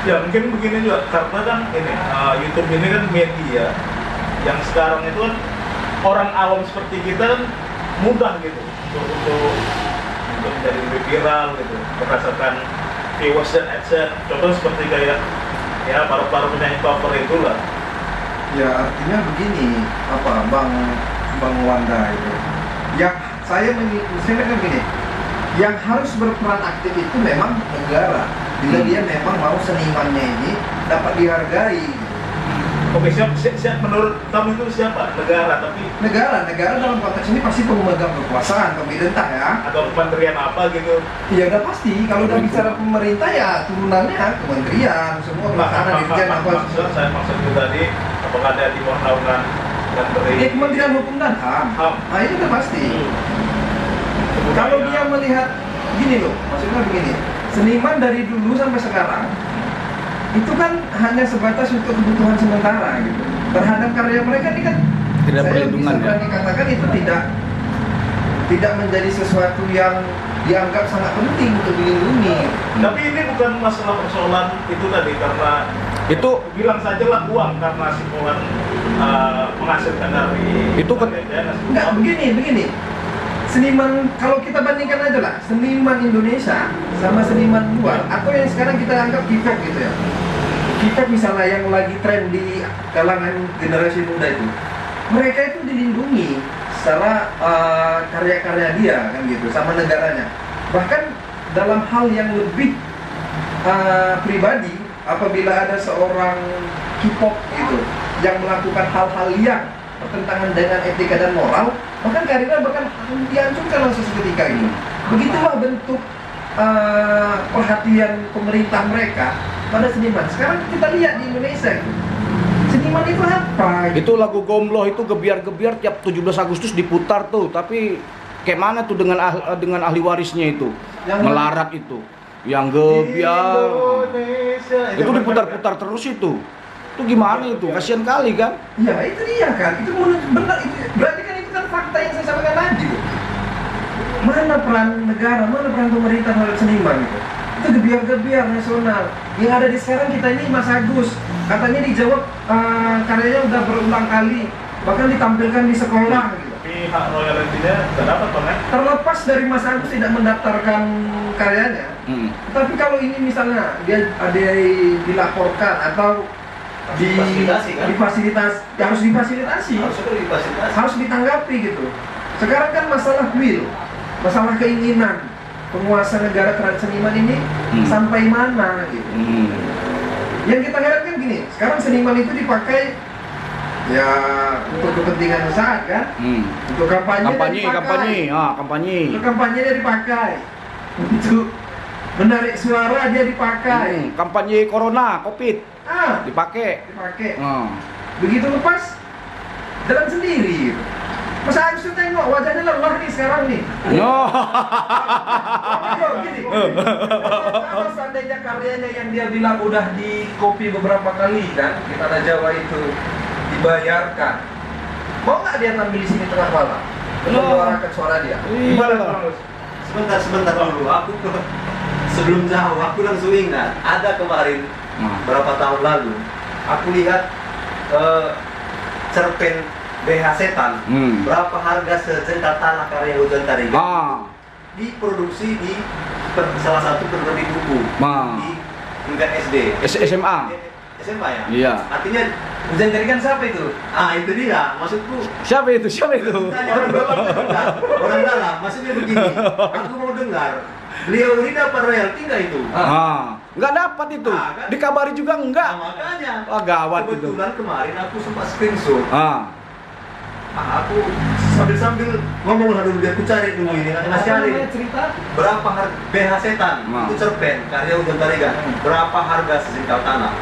B: Ya mungkin begini juga, karena kan ini YouTube ini kan media yang sekarang itu kan orang awam seperti kita kan mudah gitu untuk menjadi lebih viral gitu berdasarkan viewers dan adsense. Contoh seperti kayak ya para penyanyi cover itulah.
D: Ya artinya begini, Bang Wanda itu. Yang saya kan begini, yang harus berperan aktif itu memang negara. Bila dia memang mau senimannya ini dapat dihargai.
B: Oke, siap menurut kamu itu siapa? Negara, tapi
D: Negara dalam konteks ini pasti pemegang kekuasaan, pemerintah ya.
B: atau kementerian apa gitu?
D: Ya udah pasti, kalau udah bicara pemerintah ya turunannya kementerian, semua pertahanan, dirjen apa.
B: Saya maksud itu tadi, apakah ada di bawah naungan menteri?
D: Ya Kementerian Hukum dan HAM.
B: HAM.
D: Nah itu udah pasti.
B: Kemudian
D: Kalau
B: ya,
D: dia melihat gini loh, maksudnya begini, seniman dari dulu sampai sekarang itu kan hanya sebatas untuk kebutuhan sementara gitu. Terhadap karya mereka ini kan
A: Tidak
D: saya
A: perlindungan,
D: bisa
A: ya?
D: berani katakan itu tidak menjadi sesuatu yang dianggap sangat penting untuk dilindungi.
B: tapi ini bukan masalah persoalan itu tadi, karena
A: Itu
B: bilang saja lah uang, karena si Polan menghasilkan dari
A: Itu kan-
D: Enggak, begini. Seniman, kalau kita bandingkan aja lah, seniman Indonesia sama seniman luar, atau yang sekarang kita anggap K-pop gitu ya. K-pop misalnya yang lagi tren di kalangan generasi muda itu, mereka itu dilindungi secara karya-karya dia kan gitu, sama negaranya. Bahkan dalam hal yang lebih pribadi, apabila ada seorang K-pop gitu yang melakukan hal-hal yang bertentangan dengan etika dan moral, bahkan karirnya bahkan dihancurkan langsung seketika ini. Begitulah bentuk perhatian pemerintah mereka pada seniman. Sekarang kita lihat di Indonesia gitu. Seniman itu apa? Gitu.
A: itu lagu Gombloh itu gebiar-gebiar tiap 17 Agustus diputar tuh, tapi kayak mana tuh dengan ahli warisnya itu?
D: Yang
A: Melarat itu. Yang gebiar.
B: Indonesia
A: Itu diputar-putar terus itu. Itu gimana itu? Kasihan kali kan?
D: Ya itu dia kan, itu benar, itu berarti kan itu kan fakta yang saya sampaikan tadi gitu. Mana peran negara, mana peran pemerintah terhadap seniman gitu. Itu gebiar-gebiar nasional. Yang ada di sekarang kita ini Mas Agus, katanya dijawab karyanya udah berulang kali, bahkan ditampilkan di sekolah gitu.
B: Tapi hak royaltinya tidak dapat Bang ya?
D: Terlepas dari Mas Agus tidak mendaftarkan karyanya, tapi kalau ini misalnya dia ada dilaporkan atau
E: Difasilitasi, kan?
D: ya harus difasilitasi,
E: Harusnya difasilitasi.
D: harus ditanggapi gitu. Sekarang kan masalah will, masalah keinginan penguasa negara terhadap seniman ini sampai mana gitu. Yang kita herankan gini, sekarang seniman itu dipakai ya untuk kepentingan saat kan, untuk kampanye,
A: kampanye.
D: untuk kampanye dia dipakai, untuk menarik suara dia dipakai,
A: Kampanye corona, Covid dipakai.
D: begitu lepas jalan sendiri gitu. Mas Agus tuh tengok wajahnya lelah nih sekarang nih. Gini, kalau seandainya karyanya yang dia bilang udah di copy beberapa kali kan di tanah Jawa itu dibayarkan, mau nggak dia tampil di sini tengah malam untuk menyuarakan suara dia?
B: Gimana Bang Gus?
E: Sebentar dulu. Sebelum jauh, aku langsung ingat. Ada kemarin berapa tahun lalu, aku lihat cerpen BH Setan. Berapa harga secental tanah karya Hujan Tarigan diproduksi di salah satu perguruan tinggi buku di tingkat SD.
A: SMA.
E: SMA ya?
A: Iya.
E: Artinya Hujan Tarigan siapa itu? Itu dia. Maksudku
A: Siapa itu?
E: tanya orang dalam, maksudnya begini. Aku mau dengar. Beliau ini dapat royalti nggak itu?
A: Nggak dapat itu.
E: Kan?
A: Dikabari juga enggak.
E: Makanya.
A: Gawat itu.
E: Kebetulan kemarin aku sempat screenshot. Aku sambil ngomong lah dulu, biar aku cari dulu ini. Nggak cari.
D: Cerita
E: Berapa harga BH Setan? Itu cerpen karya Hujan Tarigan. Berapa harga sejengkal tanah?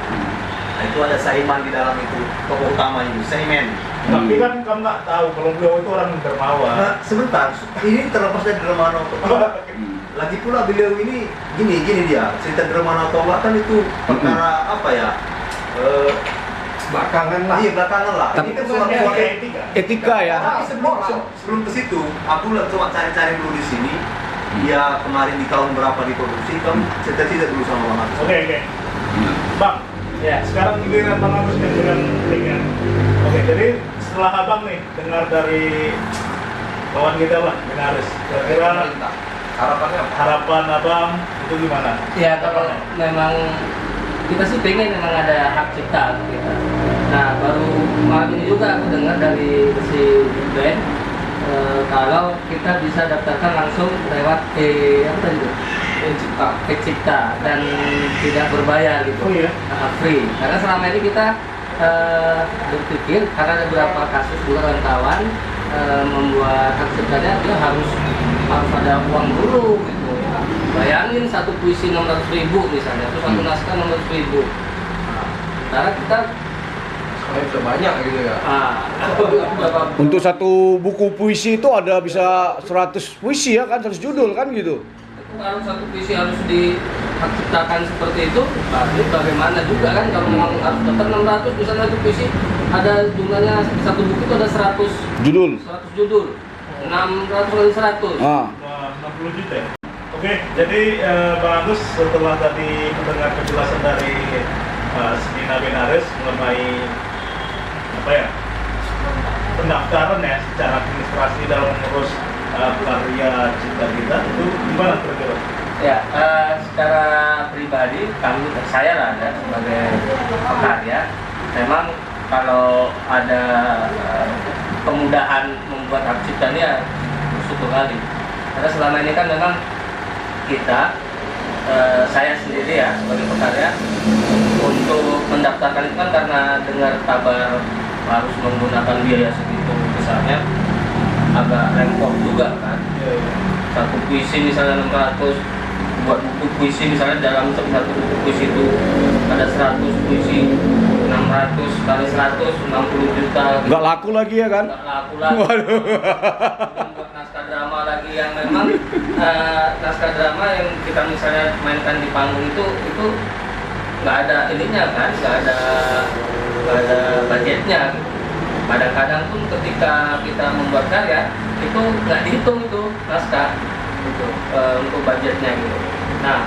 E: Nah, itu ada Saiman di dalam itu, tokoh utama itu, Saiman.
B: Tapi kan kamu nggak tahu kalau beliau itu orang dermawan.
E: Nah, sebentar, ini terlepas dari dermawan atau enggak. Lagi pula beliau ini gini dia, cerita dermawan atau enggak kan itu perkara apa ya?
D: belakangan lah.
E: Iya, belakangan lah.
A: Tapi
E: Ini kan
B: Soalnya
E: soal
B: etika.
A: Etika ya.
E: Tapi sebelum ke situ, aku coba cari dulu di sini. Dia kemarin di tahun berapa diproduksi? Kamu cerita dulu sama Bang Agus.
B: Oke. Bang, ya sekarang giliran Bang Agus yang dengan linknya. Oke, jadi setelah abang nih dengar dari kawan kita lah, Benaris, kira-kira
D: Harapannya apa?
B: harapan abang itu gimana?
C: Ya kalau memang kita sih pengen memang ada hak cipta untuk kita. Nah baru malam ini juga aku dengar dari si band kalau kita bisa daftarkan langsung lewat apa tadi itu? Cipta dan tidak berbayar gitu.
B: Oh iya?
C: Free. Karena selama ini kita berpikir karena ada beberapa kasus juga kawan-kawan membuat hak ciptanya dia harus ada uang dulu gitu. Bayangin satu puisi 600.000 misalnya, terus satu naskah 600.000. Karena kita
D: Soalnya sudah banyak gitu ya.
C: berapa
A: Untuk satu buku puisi itu ada bisa 100 puisi ya kan, 100 judul kan gitu.
C: itu harus satu puisi harus dihak ciptakan seperti itu. Berarti bagaimana juga kan kalau memang harus dapat 600 misalnya satu puisi ada jumlahnya satu buku itu ada 100
A: Judul.
C: judul. 600 kali 100.
A: Ah.
B: Wah, 60 juta ya? Oke, jadi Bang Agus setelah tadi mendengar penjelasan dari Semina Benares mengenai apa ya, pendaftaran ya secara administrasi dalam mengurus karya cipta kita, itu gimana kira-kira?
C: Ya, secara pribadi saya lah ya sebagai pekarya, memang kalau ada kemudahan membuat hak cipta ini ya bersyukur kali. Karena selama ini kan memang kita, saya sendiri ya sebagai pekarya, untuk mendaftarkan itu kan karena dengar kabar harus menggunakan biaya segitu besarnya, agak repot juga kan. Satu puisi misalnya 600, buat buku puisi misalnya dalam satu buku puisi itu ada 100 puisi, 600 kali 100, 60 juta gitu.
A: Nggak laku lagi ya kan?
C: Nggak laku lagi.
A: Waduh.
C: Kemudian buat naskah drama lagi yang memang naskah drama yang kita misalnya mainkan di panggung itu nggak ada ininya kan, nggak ada budgetnya gitu. Kadang-kadang pun ketika kita membuat karya itu nggak dihitung itu naskah gitu, untuk budgetnya gitu. Nah,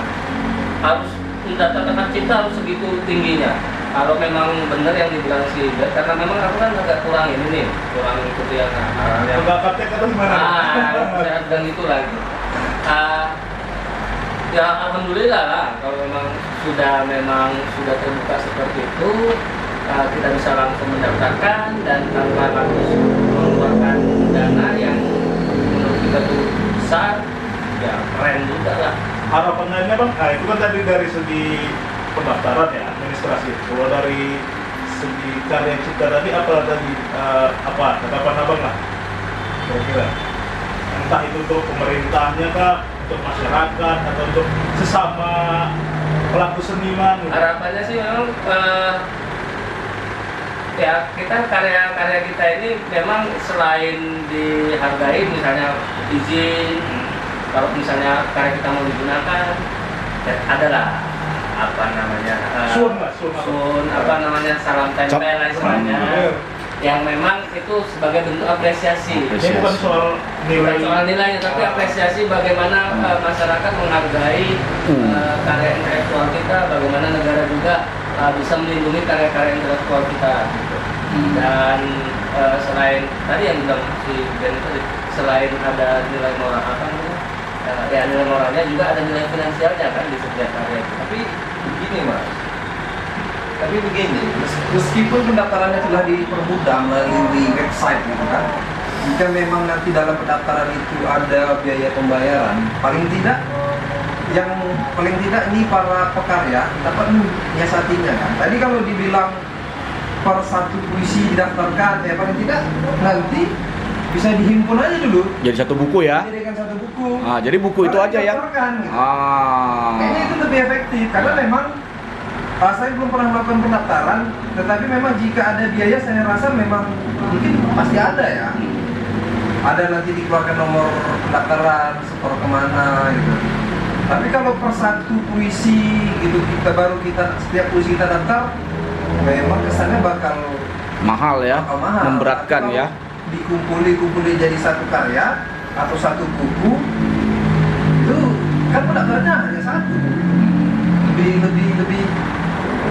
C: harus mendaftarkan hak cipta harus segitu tingginya. Kalau memang benar yang dibilang si Ibet, karena memang aku kan agak kurang ini nih, kurang ikuti yang
B: Pendapatnya kata gimana?
C: saya bilang itu lagi. Ya alhamdulillah lah kalau memang sudah terbuka seperti itu, kita bisa langsung mendaftarkan dan tanpa harus mengeluarkan dana yang menurut kita tuh besar, ya keren juga lah.
B: Harapannya Bang, itu kan tadi dari segi pendaftaran ya, administrasi. Kalau dari segi karya cipta tadi apa tadi, apa harapan Abang lah kira-kira? Entah itu untuk pemerintahnya kah, untuk masyarakat, atau untuk sesama pelaku seniman gitu.
C: Harapannya sih memang ya kita karya-karya kita ini memang selain dihargai misalnya izin, kalau misalnya karya kita mau digunakan ya adalah apa namanya sun apa namanya salam tempel lah istilahnya, yang memang itu sebagai bentuk apresiasi.
B: Ini bukan soal
C: Bukan
B: nilai.
C: soal nilainya, tapi apresiasi bagaimana masyarakat menghargai karya intelektual kita, bagaimana negara juga bisa melindungi karya-karya intelektual kita gitu. Dan selain tadi yang bilang si Ben tadi, selain ada nilai moral apa namanya, ya nilai moralnya juga ada nilai finansialnya kan di setiap karya itu.
D: Tapi begini mas, meskipun pendaftarannya telah dipermudah melalui website gitu kan, jika memang nanti dalam pendaftaran itu ada biaya pembayaran, paling tidak ini para pekarya dapat menyiasatinya kan. Tadi kalau dibilang per satu puisi didaftarkan, ya paling tidak nanti bisa dihimpun aja dulu.
A: Jadi satu buku ya.
D: Dijadikan satu buku.
A: Jadi buku itu
D: Baru
A: aja yang
D: didaftarkan, gitu. Kayaknya itu lebih efektif karena memang saya belum pernah melakukan pendaftaran, tetapi memang jika ada biaya saya rasa memang mungkin pasti ada ya. Ada nanti dikeluarkan nomor pendaftaran, setor kemana gitu. Tapi kalau per satu puisi gitu setiap puisi kita daftar, memang kesannya bakal
A: mahal ya,
D: mahal.
A: memberatkan
D: Tapi
A: ya.
D: kalau dikumpuli jadi satu karya atau satu buku, itu kan pendaftarannya hanya satu.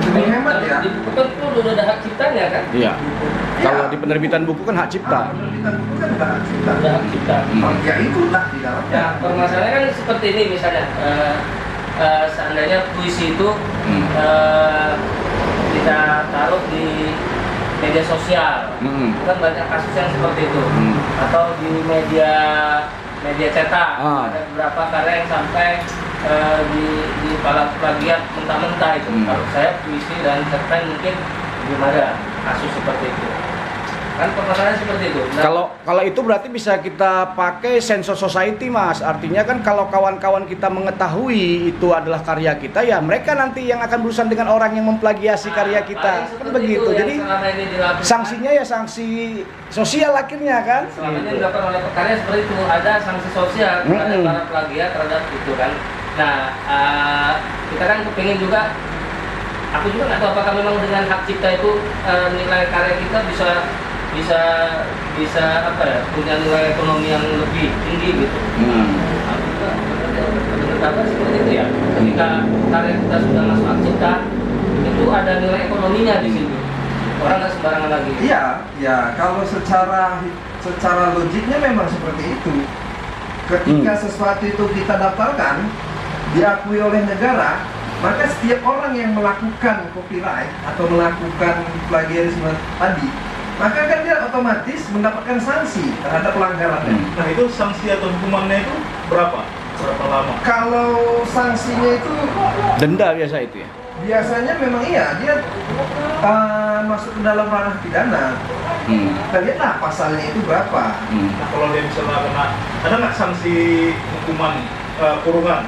D: Lebih hemat ya.
C: Di buku kan itu udah ada hak ciptanya kan?
A: Iya. Kalau di penerbitan buku kan hak cipta.
D: Penerbitan buku kan udah hak cipta.
C: Udah hak cipta.
D: Ya itulah di dalamnya.
C: Nah, permasalahannya kan seperti ini misalnya, seandainya puisi itu kita taruh di media sosial, itu kan banyak kasus yang seperti itu, atau di media cetak, ada beberapa karya yang sampai di plagiat mentah-mentah itu. Kalau saya puisi dan cerpen mungkin belum ada. kasus seperti itu. Kan permasalahannya seperti itu. Nah,
A: Kalau itu berarti bisa kita pakai sense of society, Mas. Artinya kan kalau kawan-kawan kita mengetahui itu adalah karya kita, ya mereka nanti yang akan berurusan dengan orang yang memplagiasi karya
C: paling
A: kita. Kan
C: seperti
A: begitu.
C: itu yang
A: Jadi
C: selama ini dilakukan.
A: sanksinya ya sanksi sosial akhirnya kan.
C: Selama ini
A: Gitu.
C: dilakukan oleh pekarya seperti itu, ada sanksi sosial terhadap
A: Mm-mm.
C: para plagiat terhadap itu kan. Nah, kita kan kepingin juga, aku juga nggak tahu apakah memang dengan hak cipta itu nilai karya kita bisa apa ya, punya nilai ekonomi yang lebih tinggi gitu. Aku juga berpendapat seperti itu ya. Ketika karya kita sudah masuk hak cipta, itu ada nilai ekonominya di situ. Orang nggak sembarangan lagi.
D: Iya, ya kalau secara logiknya memang seperti itu. Ketika sesuatu itu kita daftarkan, diakui oleh negara, maka setiap orang yang melakukan copyright atau melakukan plagiarisme tadi, maka kan dia otomatis mendapatkan sanksi terhadap pelanggarannya.
B: Nah itu sanksi atau hukumannya itu berapa? Berapa lama?
D: Kalau sanksinya itu
A: Denda biasa itu ya.
D: biasanya memang iya, dia masuk ke dalam ranah pidana. Kita lihatlah pasalnya itu berapa.
B: Nah kalau dia misalnya kena, ada nggak sanksi hukuman kurungan?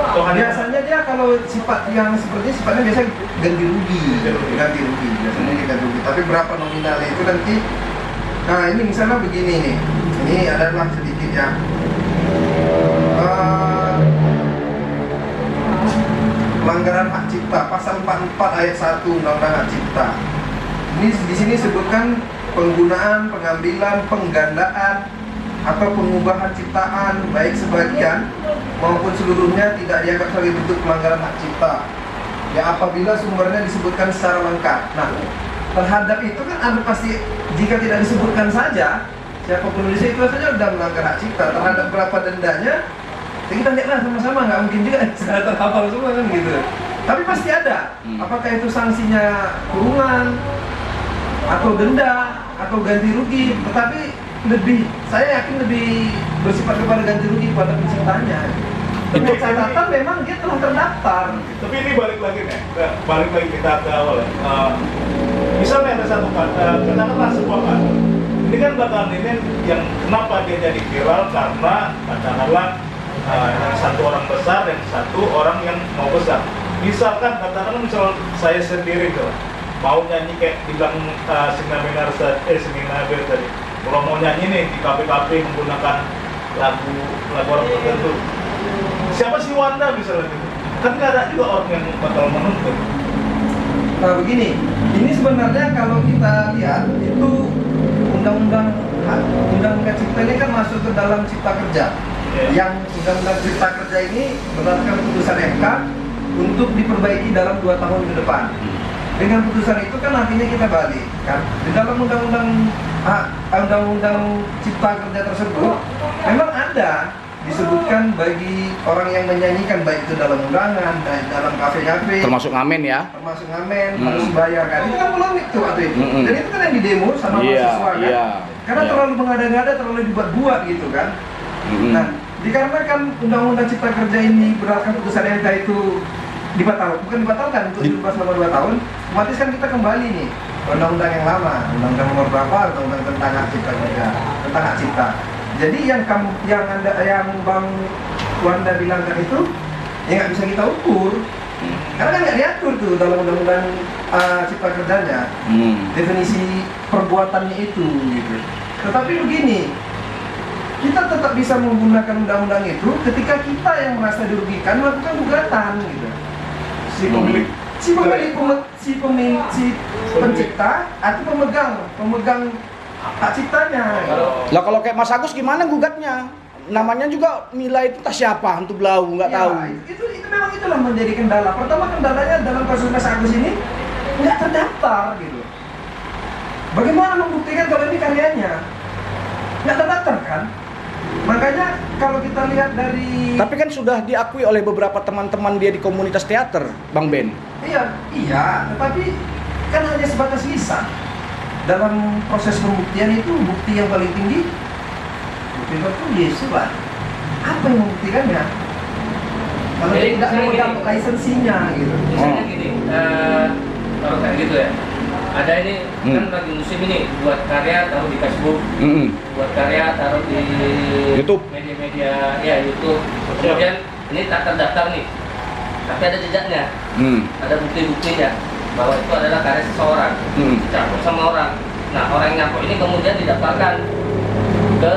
B: Atau hanya
D: Biasanya dia kalau sifat yang seperti sifatnya biasa ganti rugi, biasanya dia ganti rugi. Tapi berapa nominalnya itu nanti. Nah ini misalnya begini nih, ini adalah sedikit ya. Pelanggaran hak cipta, pasal 44 ayat 1 Undang-Undang Hak Cipta. Ini di sini sebutkan penggunaan, pengambilan, penggandaan atau pengubahan ciptaan baik sebagian maupun seluruhnya tidak dianggap sebagai bentuk pelanggaran hak cipta. Ya apabila sumbernya disebutkan secara lengkap. Nah, terhadap itu kan ada pasti jika tidak disebutkan saja siapa penulisnya itu saja sudah melanggar hak cipta. Terhadap berapa dendanya kita lihatlah sama-sama, nggak mungkin juga secara terhafal semua kan gitu. Tapi pasti ada. Apakah itu sanksinya kurungan atau denda atau ganti rugi? Tetapi saya yakin lebih bersifat kepada ganti rugi pada penciptanya. Dengan catatan memang dia telah terdaftar.
B: Tapi ini balik lagi kita ke awal ya. Misalnya ada satu kata, katakanlah sebuah kata. Ini kan bakalan ini yang kenapa dia jadi viral karena katakanlah yang satu orang besar dan satu orang yang mau besar. Misalkan katakanlah misal saya sendiri tuh mau nyanyi kayak bilang seminar tadi. Kalau mau nyanyi nih di kafe-kafe menggunakan lagu orang tertentu. Siapa sih Wanda misalnya gitu? Kan nggak ada juga orang yang bakal menuntut.
D: Nah begini, ini sebenarnya kalau kita lihat itu undang-undang cipta ini kan masuk ke dalam cipta kerja. Yang undang-undang cipta kerja ini berdasarkan putusan MK untuk diperbaiki dalam 2 tahun ke depan. Dengan putusan itu kan nantinya kita balik kan di dalam undang-undang cipta kerja tersebut memang ada disebutkan bagi orang yang menyanyikan baik itu dalam undangan dan dalam kafe-kafe
A: Termasuk ngamen ya.
D: termasuk ngamen harus bayar kan itu kan belum itu atau itu dan itu kan yang di demo sama
A: Iya,
D: mahasiswa kan
A: iya,
D: karena
A: iya.
D: terlalu mengada-ngada terlalu dibuat-buat gitu kan. Nah dikarenakan undang-undang cipta kerja ini berdasarkan putusan MK itu dibatalkan untuk dirubah selama 2 tahun, otomatis kan kita kembali nih undang-undang yang lama, undang-undang nomor berapa, undang-undang tentang hak cipta kerja, tentang hak cipta. Jadi yang Bang Wanda bilang kan itu ya nggak bisa kita ukur, karena kan nggak diatur tuh dalam undang-undang cipta kerjanya definisi perbuatannya itu gitu. Tetapi begini, kita tetap bisa menggunakan undang-undang itu ketika kita yang merasa dirugikan melakukan gugatan gitu. Si pencipta atau pemegang hak ciptanya.
A: Lah kalau kayak Mas Agus gimana gugatnya? Namanya juga nilai itu entah siapa, hantu belau, nggak
D: Ya,
A: tahu.
D: Itu memang itulah menjadi kendala. Pertama kendalanya dalam kasus Mas Agus ini nggak terdaftar gitu. Bagaimana membuktikan kalau ini karyanya? Nggak terdaftar kan? Makanya kalau kita lihat dari
A: Tapi kan sudah diakui oleh beberapa teman-teman dia di komunitas teater, Bang Ben.
D: Iya, tetapi kan hanya sebatas lisan. Dalam proses pembuktian itu bukti yang paling tinggi bukti tertulis, coba. Apa yang membuktikannya? Kalau
C: Jadi,
D: dia tidak
C: misalnya
D: memegang
C: gini.
D: lisensinya gitu.
C: Misalnya gini, kalau kayak gitu ya, ada ini kan lagi musim ini buat karya taruh di Facebook, buat karya taruh di
A: YouTube.
C: media-media ya YouTube. Kemudian ini tak terdaftar nih, tapi ada jejaknya, ada bukti-buktinya bahwa itu adalah karya seseorang, dicampur sama orang. Nah, orang yang nyampur ini kemudian didaftarkan ke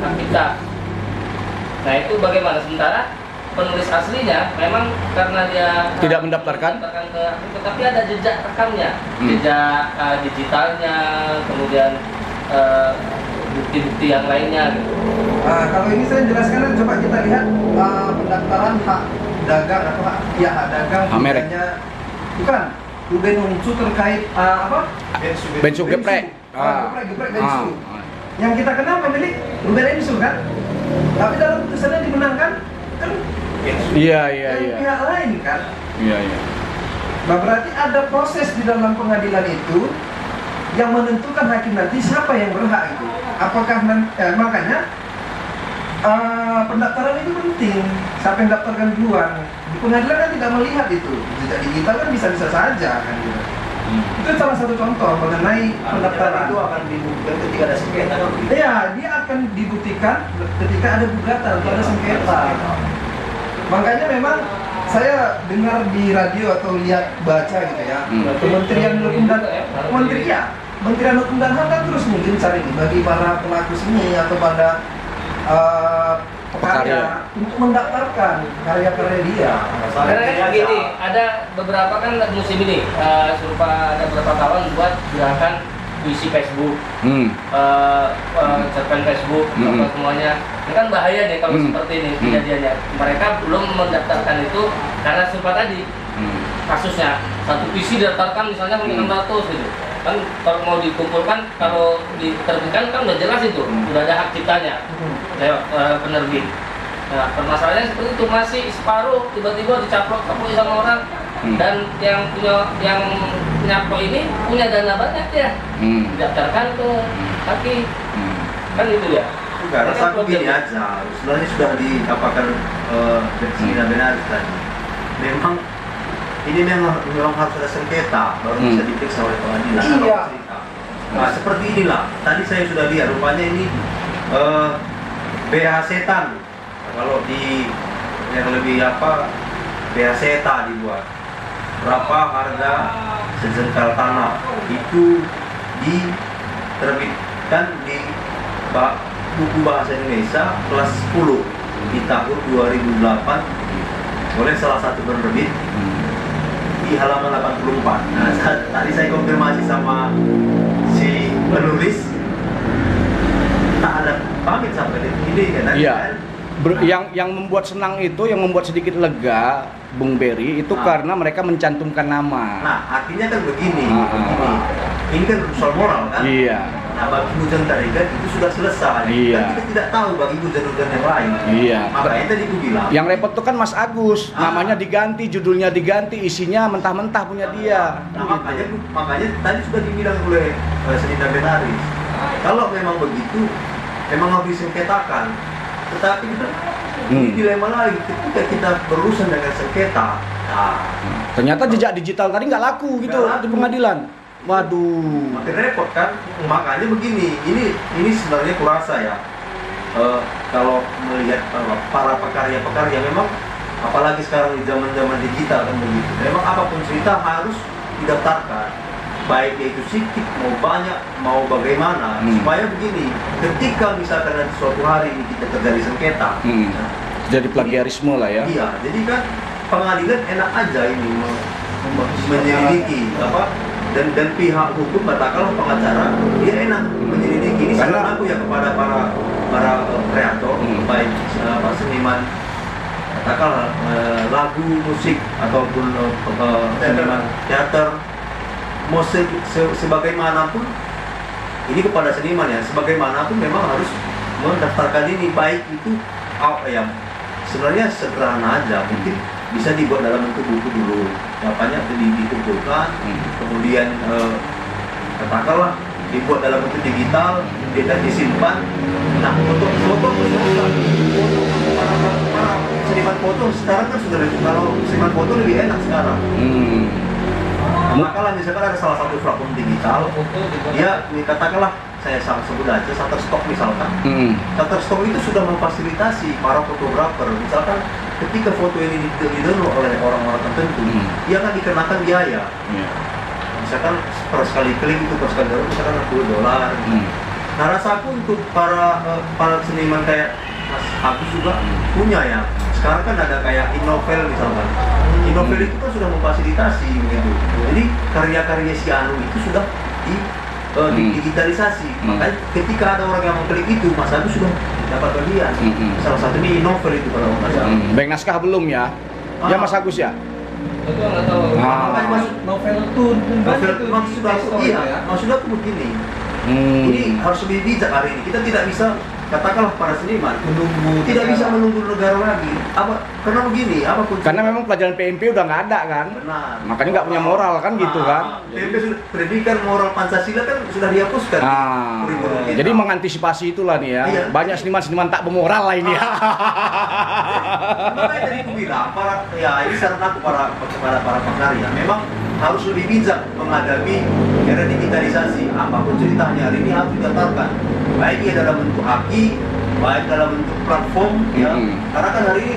C: hak cipta. Nah, itu bagaimana? Sementara penulis aslinya memang karena dia
A: Tidak mendaftarkan
C: ke itu, tapi ada jejak rekamnya, jejak digitalnya, kemudian bukti-bukti yang lainnya gitu.
D: Kalau ini saya jelaskan, coba kita lihat pendaftaran hak dagang atau hak dagang
A: Hak merek.
D: punyanya, bukan Ruben Onsu terkait apa?
A: Bensu geprek.
D: Geprek Bensu. Yang kita kenal pemilik Ruben Onsu kan? Tapi dalam putusannya dimenangkan kan
A: Iya.
D: pihak lain kan?
A: Iya.
D: Nah, berarti ada proses di dalam pengadilan itu yang menentukan hakim nanti siapa yang berhak itu. Apakah makanya pendaftaran itu penting. Siapa yang daftarkan duluan? Di pengadilan kan tidak melihat itu. Jejak digital kan bisa-bisa saja kan gitu. Itu salah satu contoh mengenai pendaftaran.
E: Itu akan dibuktikan ketika ada sengketa.
D: Iya, dia akan dibuktikan ketika ada gugatan atau ada sengketa. Makanya memang saya dengar di radio atau lihat baca gitu ya, Kementerian Hukum dan Kementerian Hukum dan HAM kan terus menggencar ini bagi para pelaku seni atau pada pekarya untuk mendaftarkan karya-karya dia.
C: Karena kan begini, ada beberapa kan musim ini serupa ada beberapa kawan buat gerakan puisi Facebook, cerpen Facebook, apa semuanya. Ini kan bahaya nih kalau seperti ini kejadiannya. Mereka belum mendaftarkan itu karena serupa tadi kasusnya satu puisi didaftarkan misalnya mungkin 600 gitu. Kan kalau mau dikumpulkan, kalau diterbitkan kan udah jelas itu, udah ada hak ciptanya lewat penerbit. Nah, permasalahannya seperti itu, masih separuh tiba-tiba dicaplok sama orang, dan yang nyaplok ini punya dana banyak ya, didaftarkan ke kaki, kan gitu ya.
E: Enggak, rasa aku gini aja, sebenarnya sudah diapakan Sina Benar tadi. Memang ini memang harus ada sengketa baru bisa diperiksa oleh pengadilan.
D: Iya.
E: Nah, seperti inilah. Tadi saya sudah lihat, rupanya ini BH setan. Kalau di yang lebih BH seta dibuat. Berapa harga sejengkal tanah itu diterbitkan di buku bahasa Indonesia kelas 10 di tahun 2008 oleh salah satu penerbit di halaman 84. Nah, tadi saya konfirmasi sama si penulis, tak ada pamit sampai detik ini kan?
A: Iya. Yang membuat senang itu, yang membuat sedikit lega, Bung Berry itu karena mereka mencantumkan nama.
E: Nah, artinya kan begini. Ini kan soal moral kan?
A: Iya.
E: Nah, bagi hujan tarikat itu sudah selesai.
A: Iya.
E: Dan kita tidak tahu bagi hujan-hujan yang lain.
A: Iya.
E: Makanya tadi aku bilang.
A: Yang repot tuh kan Mas Agus, namanya diganti, judulnya diganti, isinya mentah-mentah punya dia.
E: Nah, makanya tadi sudah dibilang oleh Senina Benaris. Kalau memang begitu, memang harus disengketakan. Tetapi kita ini dilema lagi ketika kita berurusan dengan sengketa. Nah,
A: ternyata jejak digital tadi nggak laku gitu di pengadilan. Waduh.
E: makin repot kan? Makanya begini, ini sebenarnya kurasa ya. Kalau melihat para pekarya-pekarya memang, apalagi sekarang di zaman-zaman digital kan begitu. Memang apapun cerita harus didaftarkan, baik yaitu sedikit mau banyak mau bagaimana, supaya begini, ketika misalkan nanti suatu hari ini kita terjadi sengketa,
A: jadi plagiarisme lah ya.
E: iya, jadi kan pengadilan enak aja ini menyelidiki dan pihak hukum katakanlah pengacara dia enak menyelidiki. Ini saran aku ya kepada para kreator, baik seniman katakanlah lagu, musik ataupun seniman teater, mau sebagaimanapun ini kepada seniman ya, sebagaimanapun memang harus mendaftarkan ini, baik itu ya sebenarnya sederhana aja, mungkin bisa dibuat dalam bentuk buku dulu, banyak dikumpulkan, kemudian katakanlah dibuat dalam bentuk digital, tidak disimpan. Nah, foto para seniman foto sekarang kan sudah, kalau seniman foto lebih enak sekarang. Maka misalkan ada salah satu platform digital, dia katakanlah saya sebut aja Shutterstock misalkan. Shutterstock itu sudah memfasilitasi para fotografer, misalkan ketika foto ini didownload oleh orang-orang tertentu, dia akan dikenakan biaya. Misalkan per sekali klik itu per sekali download misalkan $10. Nah rasaku untuk para seniman kayak Mas Agus juga punya ya. Sekarang kan ada kayak Innovel misalkan. Innovel itu kan sudah memfasilitasi begitu. Jadi karya-karya si Anu itu sudah digitalisasi. Makanya ketika ada orang yang mengklik itu, Mas Agus sudah dapat bagian. Salah satunya Innovel itu kalau nggak salah.
A: Bank naskah belum ya? Ya Mas Agus ya?
C: Itu nggak tahu.
E: Makanya masuk
D: Novel itu
E: maksud aku iya, maksud aku begini. Ini harus lebih bijak hari ini. Kita tidak bisa katakanlah para seniman tidak bisa menunggu negara lagi. Karena begini, apapun.
A: Karena memang pelajaran PMP udah nggak ada kan?
E: Benar.
A: Makanya nggak punya moral kan gitu kan?
E: PMP sudah pendidikan moral Pancasila kan sudah dihapuskan. Kurikulum kita.
A: Jadi mengantisipasi itulah nih ya.
E: Iya.
A: Banyak seniman-seniman tak bermoral lah ini ya.
E: Makanya tadi aku bilang, ini saran aku para pekarya memang harus lebih bijak menghadapi era digitalisasi. Apapun ceritanya hari ini harus didatarkan. Baik ia dalam bentuk aki, baik dalam bentuk platform, ya. Karena kan hari ini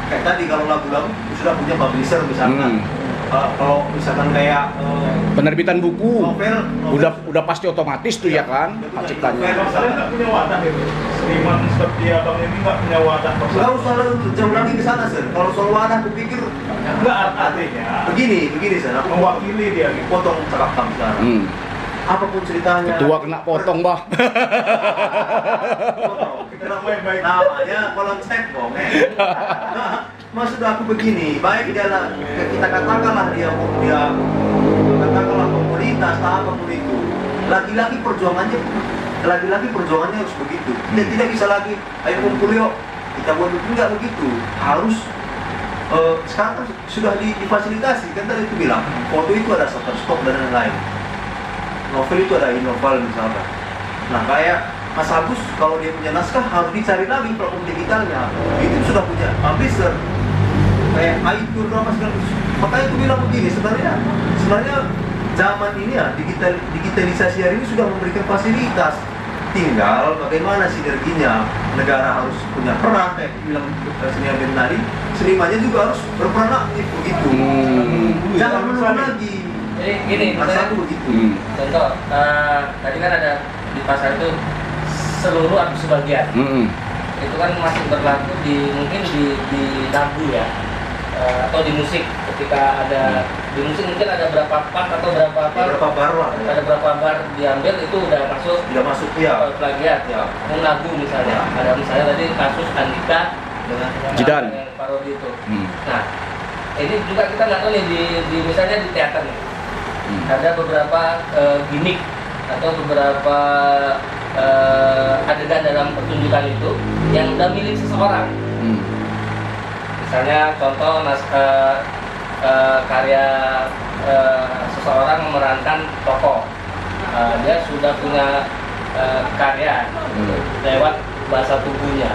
E: kayak tadi kalau lagu-lagu sudah punya publisher misalkan. Kalau misalkan kayak
A: Penerbitan buku
E: novel
A: udah pasti otomatis tuh ya kan hak ciptanya.
B: Saya nggak punya wadah itu. Seniman seperti abang ini nggak punya wadah.
E: nggak usah jauh lagi ke sana, Sir. Kalau soal wadah, aku pikir
B: Nggak artinya.
E: begini, Sir. Aku
B: Mewakili dia gitu.
E: potong cakap kamu sekarang. Apapun ceritanya.
A: Ketua kena potong bah.
B: Kita baik-baik.
E: Namanya kolom cebong. Maksud aku begini, baik dia kita katakanlah dia katakanlah komunitas apapun itu. Lagi-lagi perjuangannya harus begitu. Dia tidak bisa lagi ayo kumpul yuk kita buat itu, enggak begitu. Harus sekarang kan sudah difasilitasi kan tadi itu bilang foto itu ada Shutterstock dan lain-lain. Novel itu ada Innovel misalkan. Nah kayak Mas Agus kalau dia punya naskah harus dicari lagi platform digitalnya. Itu sudah punya publisher. Kayak itu drama segala. Makanya aku bilang begini sebenarnya zaman ini ya digitalisasi hari ini sudah memberikan fasilitas. Tinggal bagaimana sinerginya. Negara harus punya peran kayak bilang seniman Ben tadi. Senimannya juga harus berperan aktif begitu. Jangan menunggu lagi.
C: Jadi gini,
E: Rasa aku begitu.
C: contoh, tadi kan ada di pasar itu seluruh atau sebagian. Itu kan masih berlaku mungkin di lagu ya, atau di musik. Ketika ada di musik mungkin ada berapa part atau berapa
E: bar lah.
C: ada berapa bar diambil itu udah masuk
E: Ya.
C: plagiat ya. Lagu misalnya, ada misalnya tadi kasus Andika dengan
A: Jidan.
C: dengan parodi itu. Nah, ini juga kita nggak tahu nih di misalnya di teater nih. Ada beberapa gimmick atau beberapa adegan dalam pertunjukan itu yang udah milik seseorang. Misalnya contoh karya seseorang memerankan tokoh. Dia sudah punya karya lewat bahasa tubuhnya,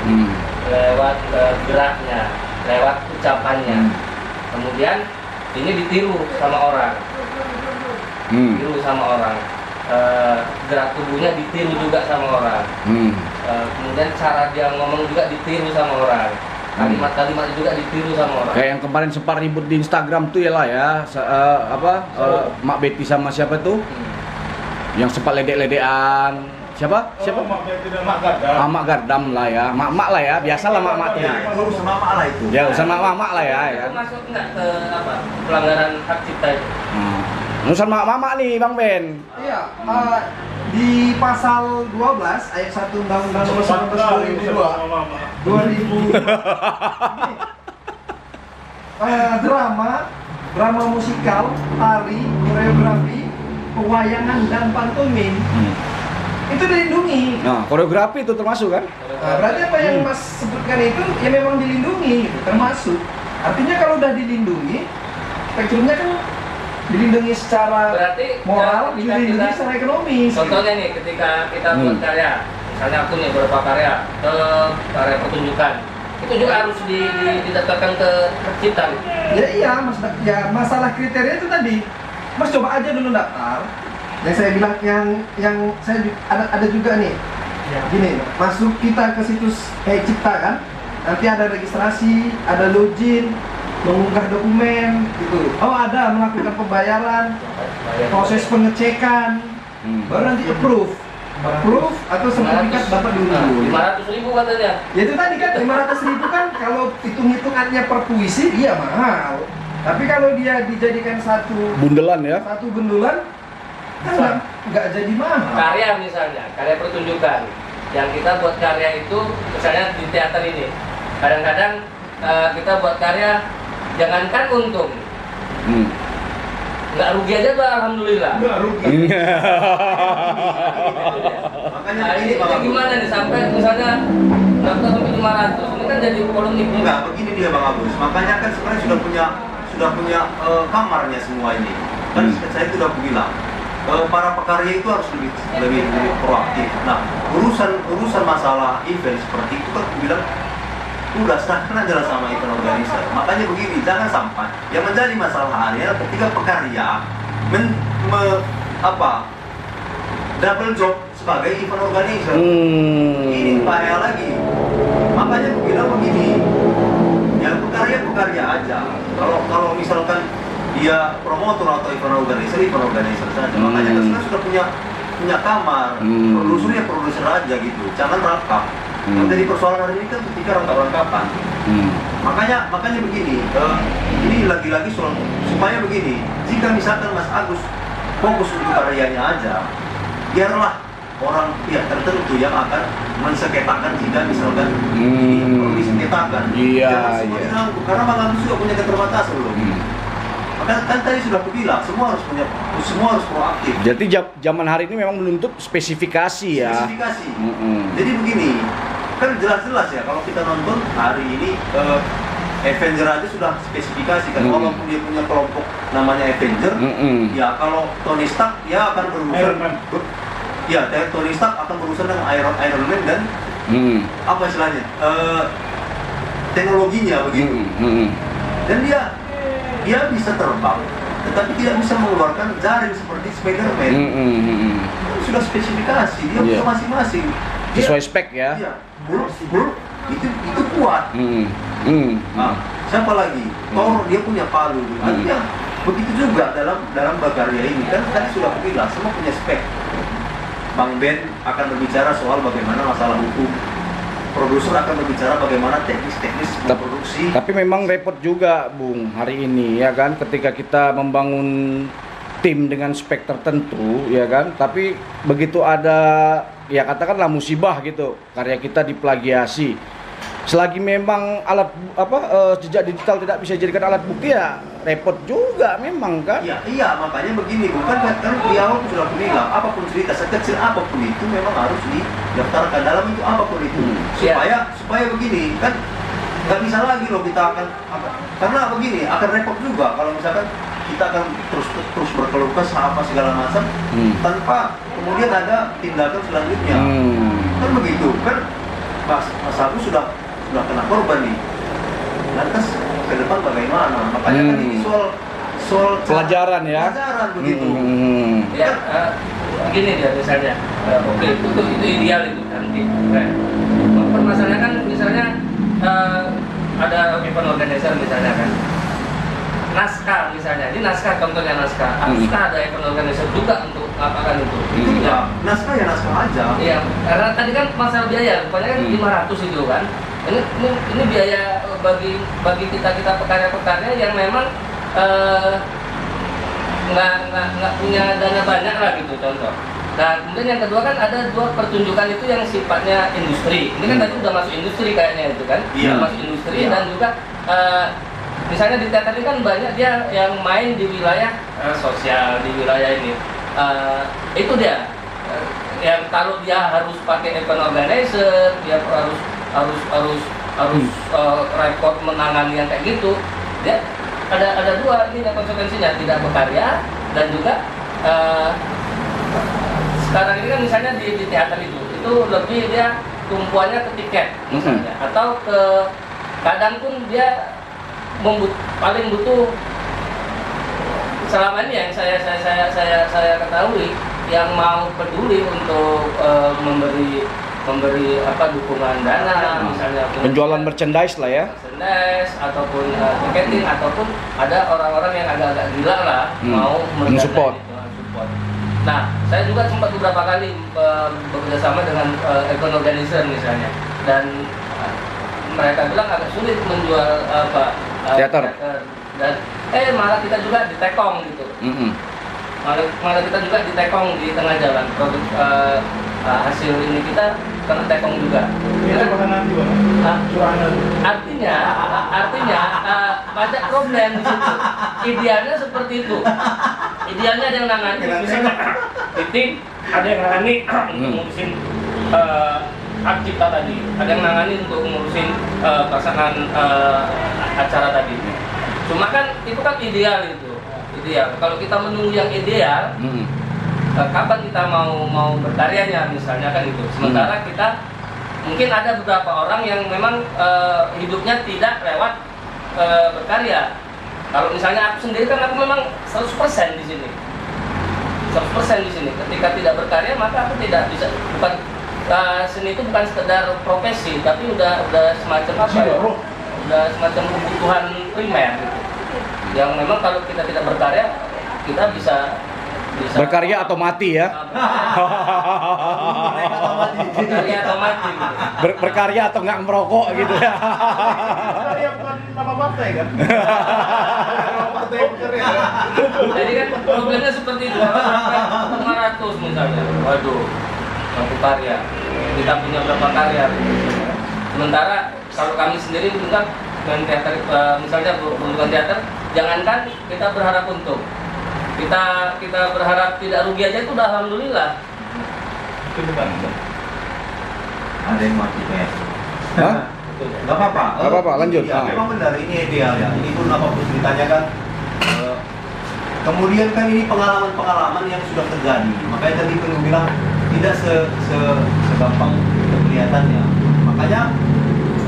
C: lewat geraknya, lewat ucapannya. Kemudian ini ditiru sama orang. Gerak tubuhnya ditiru juga sama orang. Kemudian cara dia ngomong juga ditiru sama orang. Kalimat-kalimat juga ditiru sama orang.
A: Kayak yang kemarin sempat ribut di Instagram tuh ya lah ya, Mak Betty sama siapa tuh? Yang sempat ledek-ledekan. Siapa?
B: Mak Betty dan Mak Gardam.
A: Mak Gardam lah ya, mak-mak lah ya, biasalah mak-mak tuh.
E: Ya, itu urusan mama lah itu.
A: Ya urusan mak-mak lah ya.
C: Itu masuk nggak ke pelanggaran hak cipta itu?
A: Urusan mak-mak nih Bang Ben.
D: Iya, di pasal 12 ayat 1 Undang-Undang Nomor 19 2002 drama musikal, tari, koreografi, pewayangan dan pantomim itu dilindungi.
A: Nah, koreografi itu termasuk kan?
D: Nah, berarti apa yang Mas sebutkan itu ya memang dilindungi, gitu, termasuk. Artinya kalau udah dilindungi, spektrumnya kan dilindungi secara
C: Berarti
D: moral,
C: ketika
D: dilindungi
C: kita-
D: secara ekonomis.
C: Contohnya nih, ketika kita buat karya, misalnya aku nih beberapa karya pertunjukan, itu juga harus didaftarkan ke hak cipta.
D: Ya iya, masalah kriteria itu tadi. Mas coba aja dulu daftar. Yang saya bilang yang saya ada juga nih. Gini, masuk kita ke situs Cipta kan. Nanti ada registrasi, ada login, mengunggah dokumen gitu. Oh, ada melakukan pembayaran, proses pengecekan, baru nanti approve atau sertifikat dapat dulu.
C: 500.000 katanya.
D: Ya itu tadi kan 500.000 kan kalau hitung-hitungannya per puisi iya mahal. Tapi kalau dia dijadikan satu
A: Bundelan ya.
D: bundelan kan nggak jadi mahal.
C: Karya misalnya, karya pertunjukan. Yang kita buat karya itu, misalnya di teater ini, kadang-kadang kita buat karya, jangankan untung, nggak rugi aja tuh alhamdulillah.
B: Nggak rugi.
E: Makanya
C: Nah,
E: begini
C: ini
E: Bang
C: gimana nih sampai misalnya daftar sampai 500, ini kan jadi polemik.
E: Enggak, begini dia Bang Agus. Makanya kan sebenarnya sudah punya kamarnya semua ini. Kan saya sudah bilang para pekarya itu harus lebih proaktif. Nah, urusan masalah event seperti itu kan bilang udah serahkan aja lah sama event organizer. Makanya begini, jangan sampai yang menjadi masalah adalah ketika pekarya double job sebagai event organizer. Ini bahaya lagi. Makanya aku bilang begini, yang pekarya aja. Kalau misalkan dia promotor atau event organizer saja. Makanya kan sudah punya kamar, produser aja gitu. Jangan rangkap. Yang jadi persoalan hari ini kan ketika rangkap-rangkapan. Makanya begini, ini lagi-lagi supaya begini. Jika misalkan Mas Agus fokus untuk karyanya aja, biarlah orang pihak tertentu yang akan mensengketakan jika misalkan ini perlu disengketakan.
A: Iya,
E: Jangan semua
A: iya.
E: dirangkul, karena Bang Agus juga punya keterbatasan loh. Maka kan tadi sudah aku bilang, semua harus proaktif.
A: Jadi zaman hari ini memang menuntut spesifikasi ya.
E: Spesifikasi. Jadi begini, kan jelas-jelas ya kalau kita nonton hari ini Avenger aja sudah spesifikasi kan, walaupun dia punya kelompok namanya Avenger, ya kalau Tony Stark dia akan berurusan,
B: Iron Man.
E: ya Tony Stark akan berurusan dengan Iron Man dan apa istilahnya, teknologinya begitu, dan dia bisa terbang, tetapi tidak bisa mengeluarkan jaring seperti Spider-Man. Sudah spesifikasi, dia punya masing-masing.
A: Sesuai spek ya.
E: Iya, Hulk itu kuat. Nah, siapa lagi? Thor dia punya palu. Artinya begitu juga dalam berkarya ini kan tadi sudah aku bilang semua punya spek. Bang Ben akan berbicara soal bagaimana masalah hukum. Produser akan berbicara bagaimana teknis memproduksi.
A: Tapi memang repot juga, Bung, hari ini ya kan, ketika kita membangun tim dengan spek tertentu ya kan, tapi begitu ada ya katakanlah musibah gitu, karya kita diplagiasi. Selagi memang jejak digital tidak bisa dijadikan alat bukti ya repot juga memang kan.
E: Iya, makanya begini, bukan kan di awal sudah aku bilang, apapun cerita sekecil apapun itu memang harus didaftarkan dalam itu apapun itu. Supaya begini kan nggak bisa lagi loh kita akan karena begini akan repot juga kalau misalkan kita akan terus berkeluh kesah apa segala macam tanpa kemudian ada tindakan selanjutnya. Kan begitu kan, Mas Agus sudah kena korban nih. Lantas ke depan bagaimana? Makanya kan ini soal
A: pelajaran ya.
E: Pelajaran begitu.
C: Ya, begini dia misalnya, oke itu ideal itu nanti. Permasalahannya kan misalnya ada event organizer misalnya kan, naskah misalnya, ini naskah contohnya naskah, haruskah ada event organizer juga untuk ngapakan itu?
E: Itu enggak, naskah ya naskah aja.
C: Iya, karena tadi kan masalah biaya, rupanya kan 500 itu kan. Ini biaya bagi kita pekarya-pekarya yang memang nggak punya dana banyak lah gitu contoh. Nah kemudian yang kedua kan ada dua pertunjukan itu yang sifatnya industri. Ini kan tadi udah masuk industri kayaknya itu kan, masuk industri dan juga misalnya di teater ini kan banyak dia yang main di wilayah sosial di wilayah ini. Itu dia yang kalau dia harus pakai event organizer, dia harus repot menangani yang kayak gitu. Dia ada dua ini konsekuensinya, tidak berkarya dan juga sekarang ini kan misalnya di teater itu lebih dia tumpuannya ke tiket misalnya atau ke kadang pun dia paling butuh selama ini yang saya ketahui, yang mau peduli untuk memberi dukungan dana, misalnya
A: Penjualan merchandise lah ya.
C: merchandise ataupun tiketing, ataupun ada orang-orang yang agak-agak gila lah mau
A: mensupport.
C: support. Nah, saya juga sempat beberapa kali bekerja sama dengan event organizer misalnya, dan mereka bilang agak sulit menjual
A: Teater.
C: Dan malah kita juga ditekong gitu. Malah kita juga ditekong di tengah jalan. Produk hasil ini kita kena tekong juga.
B: Itu bahkan nanti Bang. Curangan.
C: Artinya banyak problem di situ. Idealnya seperti itu. Idealnya ada yang nangani, misalnya titik, ada yang nangani untuk ngurusin hak cipta tadi, ada yang nangani untuk ngurusin pelaksanaan acara tadi. Cuma kan itu kan ideal itu. Ideal. Kalau kita menunggu yang ideal, kapan kita mau berkaryanya misalnya kan itu. Sementara kita mungkin ada beberapa orang yang memang hidupnya tidak lewat berkarya. Kalau misalnya aku sendiri kan aku memang 100% di sini. 100% di sini. Ketika tidak berkarya maka aku tidak bisa, bukan seni itu bukan sekedar profesi, tapi udah semacam apa ya? Udah semacam kebutuhan primer gitu. Yang memang kalau kita tidak berkarya, kita bisa
A: Berkarya atau mati ya.
C: Berkarya atau mati gitu.
A: Berkarya atau nggak merokok gitu ya.
B: Karya bukan nama partai kan? Nama partai berkarya.
C: Jadi kan problemnya seperti itu. Sampai 500 misalnya. Waduh, satu karya. Kita punya berapa karya? Sementara kalau kami sendiri juga dengan teater, misalnya pertunjukan teater, jangankan kita berharap untung, kita berharap tidak rugi aja itu udah alhamdulillah.
B: Itu bukan.
E: Ada yang mati ya.
A: Hah?
E: Gak apa-apa.
A: Gak apa-apa, lanjut.
E: Ya, memang benar ini ideal ya. Ini pun apapun ceritanya kan. Kemudian kan ini pengalaman-pengalaman yang sudah terjadi. Makanya tadi Penuh bilang tidak segampang kelihatannya. Makanya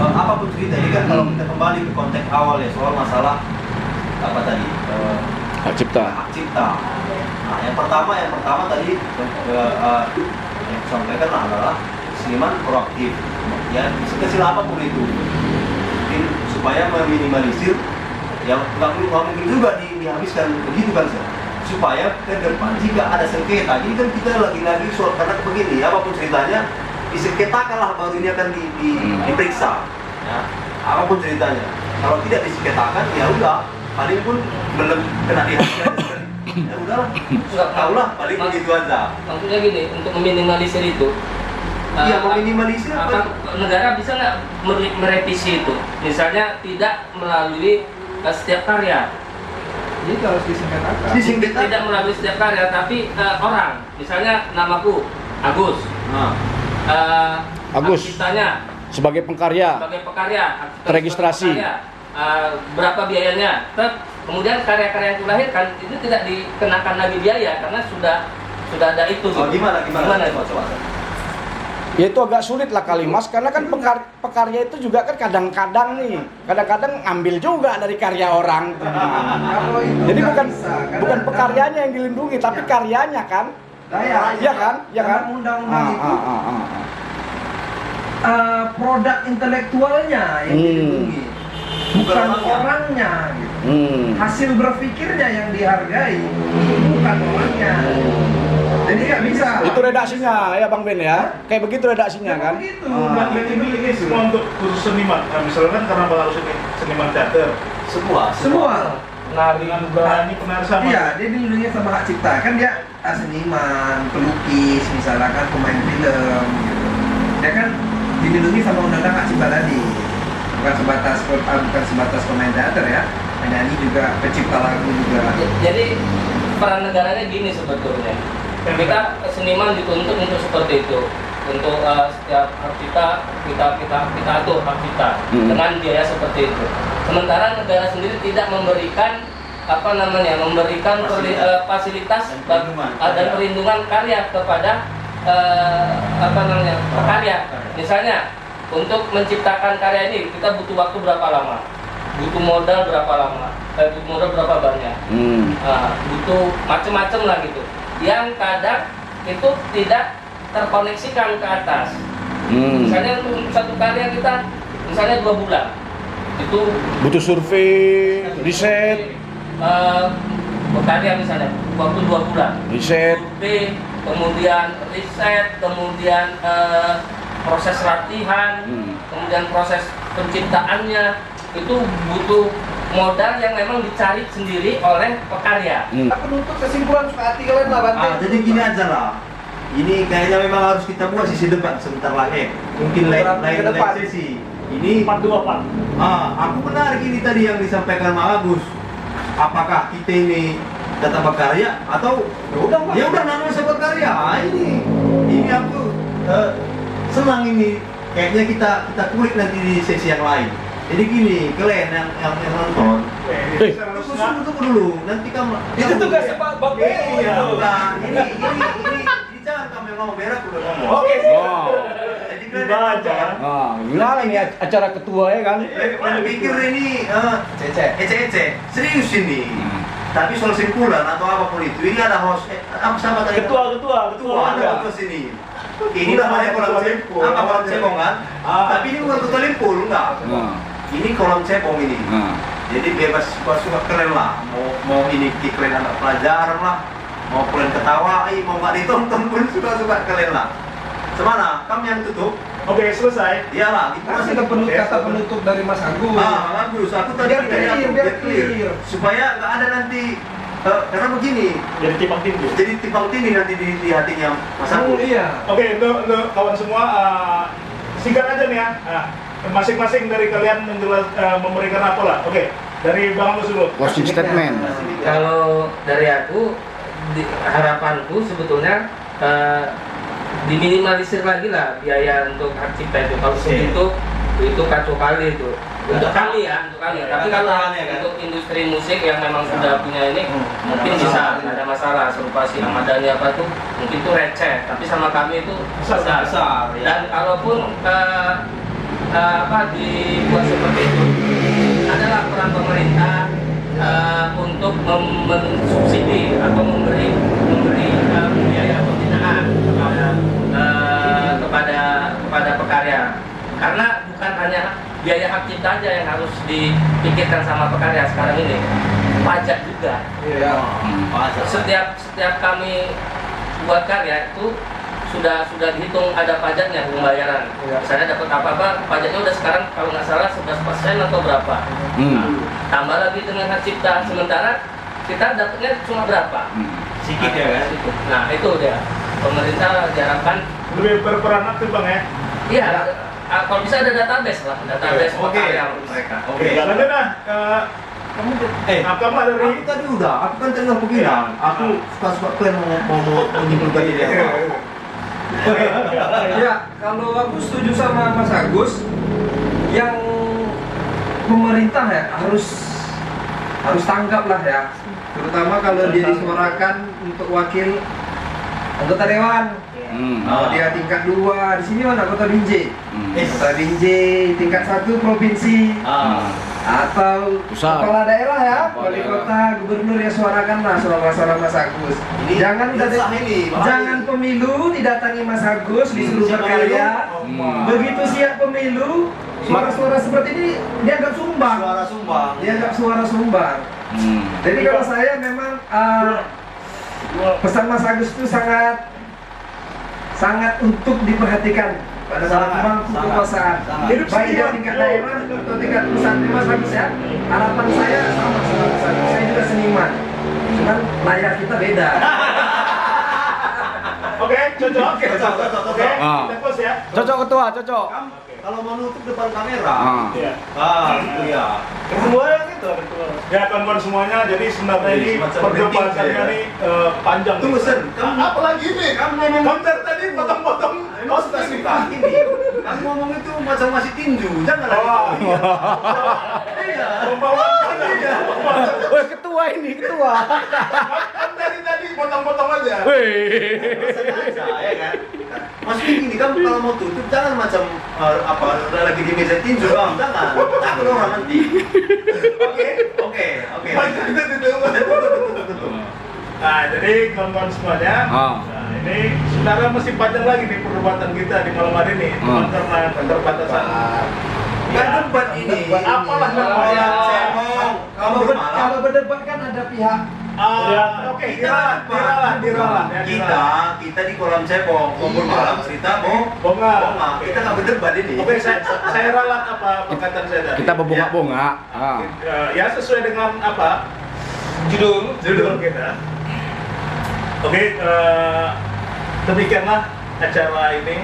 E: apapun cerita ini kan kalau kita kembali ke konteks awal ya soal masalah apa tadi
A: Hak cipta.
E: hak cipta. Nah, yang pertama tadi yang disampaikan adalah seniman proaktif. Ya, sekecil apapun itu, mungkin supaya meminimalisir, yang nggak mungkin juga dihabiskan begitu kan, supaya ke depan jika ada sengketa, jadi kan kita lagi-lagi soal karena begini, apapun ceritanya disengketakanlah baru ini akan diperiksa, ya, apapun ceritanya. Kalau tidak disengketakan, ya udah, paling pun belum kena dihapuskan, ya udahlah, nggak tahu lah, paling begitu aja.
C: Maksudnya gini, untuk meminimalisir itu.
E: Iya, meminimalisir apa?
C: Negara bisa nggak merevisi itu? Misalnya tidak melalui setiap karya.
D: Jadi harus disengketakan.
C: Tidak melalui setiap karya, tapi orang. Misalnya namaku Agus.
A: Agus.
C: Hak ciptanya
A: Sebagai pengkarya.
C: sebagai pekarya.
A: Terregistrasi.
C: Berapa biayanya? Kemudian karya-karya yang kulahirkan itu tidak dikenakan lagi biaya karena sudah ada itu.
E: Oh, gimana?
C: Coba.
A: Ya itu agak sulit lah kali Mas, karena kan pekarya itu juga kan kadang-kadang ngambil juga dari karya orang.
D: Kalau itu
A: Jadi
D: nggak
A: bukan
D: bisa, karena
A: bukan pekaryanya yang dilindungi, tapi karyanya kan. Iya kan? Iya kan?
D: Undang-undang itu produk intelektualnya yang dilindungi, bukan orangnya. Gitu. Hasil berpikirnya yang dihargai, bukan orangnya. Jadi nggak bisa.
A: Itu redaksinya ya Bang Ben ya. Kayak begitu redaksinya kan.
D: Begitu.
B: Dan ini semua untuk khusus seniman. Nah, misalkan karena Bang seniman teater,
D: Semua.
C: Nari juga.
B: ini penari sama.
D: Iya, dia dilindungi sama hak cipta. Kan dia seniman, pelukis, misalnya kan pemain film gitu. Dia kan dilindungi sama undang-undang hak cipta tadi. Bukan sebatas pemain teater ya. Penyanyi juga, pencipta lagu juga.
C: Jadi peran negaranya gini sebetulnya. Kita seniman dituntut untuk seperti itu, untuk setiap hak kita atur hak kita dengan biaya seperti itu. Sementara negara sendiri tidak memberikan fasilitas dan perlindungan karya kepada pekarya. Misalnya untuk menciptakan karya ini kita butuh waktu berapa lama? butuh modal berapa lama, butuh modal berapa banyak, butuh macam-macam lah gitu. Yang kadang itu tidak terkoneksikan ke atas. Misalnya untuk satu karya kita, misalnya 2 bulan, itu
A: butuh survei, riset,
C: berkarya misalnya waktu 2 bulan,
A: riset,
C: survei, kemudian riset, kemudian proses latihan, kemudian proses penciptaannya, itu butuh modal yang memang dicari sendiri oleh pekarya.
D: Penutup kesimpulan suka hati kalian lah Bante.
E: Jadi gini aja lah. Ini kayaknya memang harus kita buat sisi debat sebentar lagi. Mungkin lain sesi. Ini
B: Part 2 Pak.
E: aku menarik ini tadi yang disampaikan Mas Agus. Apakah kita ini datang berkarya atau ya udah namanya saya berkarya? Ini aku senang ini. Kayaknya kita kulik nanti di sesi yang lain. Jadi gini, kalian yang nonton. Tunggu dulu. Nanti kamu.
D: Itu tugasnya Pak Bang.
E: Iya. Ini jangan kamu yang ngomong berak udah ngomong.
B: Oke.
A: Wow.
E: Jadi kalian baca.
A: Gimana nih acara ketua ya kan?
E: Pikir ini ece-ece. Serius ini. Tapi soal simpulan atau apapun itu, ini ada host. Apa sama tadi?
B: Ketua.
E: Ada host ini. Ini namanya kolam cebong kan? Tapi ini bukan ketua limpul, enggak. Ini kolam cebong ini. Jadi bebas suka keren lah. Mau ini keren anak pelajaran lah. Mau kalian ketawa, mau nggak ditonton pun suka keren lah. Semana? Kami yang tutup.
B: Oke, selesai.
E: Iyalah, itu
D: Masih ada kata penutup dari Mas Agus.
E: Bagus. Aku tadi
D: Biar clear.
E: supaya nggak ada nanti karena begini.
B: Jadi timbang tinggi.
E: Jadi timbang tinggi nanti di hatinya Mas Agus.
D: Iya.
B: Oke, untuk kawan semua, singkat aja nih ya. Masing-masing dari kalian memberikan apa lah. Oke, dari Bang Agus dulu.
A: Closing statement.
C: Kalau dari aku, harapanku sebetulnya diminimalisir lagi lah biaya untuk hak cipta itu. Kalau segitu itu kacau kali itu. Untuk kami ya, Tapi kalau untuk industri musik yang memang sudah punya ini, mungkin bisa ada masalah serupa si Ahmad Dhani apa tuh, mungkin itu receh. Tapi sama kami itu besar.
E: Ya.
C: Dan kalaupun dibuat seperti itu, adalah peran pemerintah untuk mensubsidi atau memberi biaya pembinaan kepada pekarya. Karena bukan hanya biaya hak cipta aja yang harus dipikirkan sama pekarya sekarang ini, pajak juga. Setiap kami buat karya itu sudah dihitung ada pajaknya, pembayaran. Misalnya dapat apa pajaknya udah sekarang kalau nggak salah 11% atau berapa. Tambah lagi dengan hak cipta, sementara kita dapatnya cuma berapa?
E: Sedikit ya kan?
C: Nah itu dia, pemerintah diharapkan
B: Lebih berperan aktif Bang ya.
C: iya, kalau bisa ada database lah, database
E: Oke.
C: pekarya.
E: Oke.
B: Lanjut nah, kamu dari
E: Aku tadi udah, aku kan tengah bilang, aku suka kalian mau menyimpulkan ini apa?
D: Ya, kalau aku setuju sama Mas Agus, yang pemerintah ya harus tanggap lah ya, terutama kalau dia disuarakan untuk wakil anggota dewan. Dia tingkat 2, di sini mana kota Binjai. Kota Binjai tingkat 1 provinsi. Atau
A: Pusat.
D: kepala daerah ya, wali kota, gubernur ya suarakanlah soal masalah Mas Agus.
E: Ini
D: Jangan
E: sah ini, bahaya.
D: jangan pemilu didatangi Mas Agus disuruh
E: Siapa
D: berkarya.
E: pemilu?
D: Begitu siap pemilu, suara-suara seperti ini dianggap sumbang.
E: Suara sumbang.
D: Dianggap suara sumbang. Jadi kalau saya memang pesan Mas Agus itu sangat untuk diperhatikan pada saat memangku kekuasaan.
B: Hidup
D: Baik di
B: setia.
D: tingkat daerah atau tingkat pusat. Mas Agus ya. Harapan saya sama Mas Agus. Saya juga seniman. Cuman layar kita beda.
B: Oke, cocok. Oke,
A: Ah.
B: kita close ya.
A: Cocok ketua, cocok.
E: Kalau mau nutup depan kamera.
B: Iya.
E: Itu ya.
B: Semua yang itu. Ya kawan-kawan semuanya, jadi sebenarnya ini
E: Semacam
B: perjumpaan
E: meeting,
B: kalian
E: ya.
B: ini panjang.
E: Tunggu Sen, kamu
B: Apa lagi nih?
E: Kamu ngomong
B: Kamu dari tadi potong-potong.
E: Oh, suka ini. Kamu ngomong itu macam masih tinju, jangan
B: Oh,
E: lagi.
B: iya.
E: Iya.
B: Pembawa
E: Iya.
A: Wah, ketua ini, ketua.
B: Kan dari tadi potong-potong aja.
E: Sengaja, ya kan? Maksudnya gini, kamu kalau mau tutup jangan macam lagi di meja tinju, jangan. Takut orang nanti. Oke. Betul.
B: Nah, jadi kawan-kawan semuanya, nah, ini sebenarnya masih panjang lagi nih perdebatan kita di malam hari ini, cuma karena keterbatasan.
D: Kan debat ini.
B: Apalah namanya?
D: Kalau berdebat kan ada pihak.
B: Oke, diralah.
E: Kita di kolam cebong, kompor malam cerita mau
B: Bonga.
E: kita nggak berdebat ini.
B: Oke, saya ralat apa perkataan saya tadi.
A: Kita berbunga-bunga.
B: Ya sesuai dengan apa judul kita. Oke, demikianlah acara ini.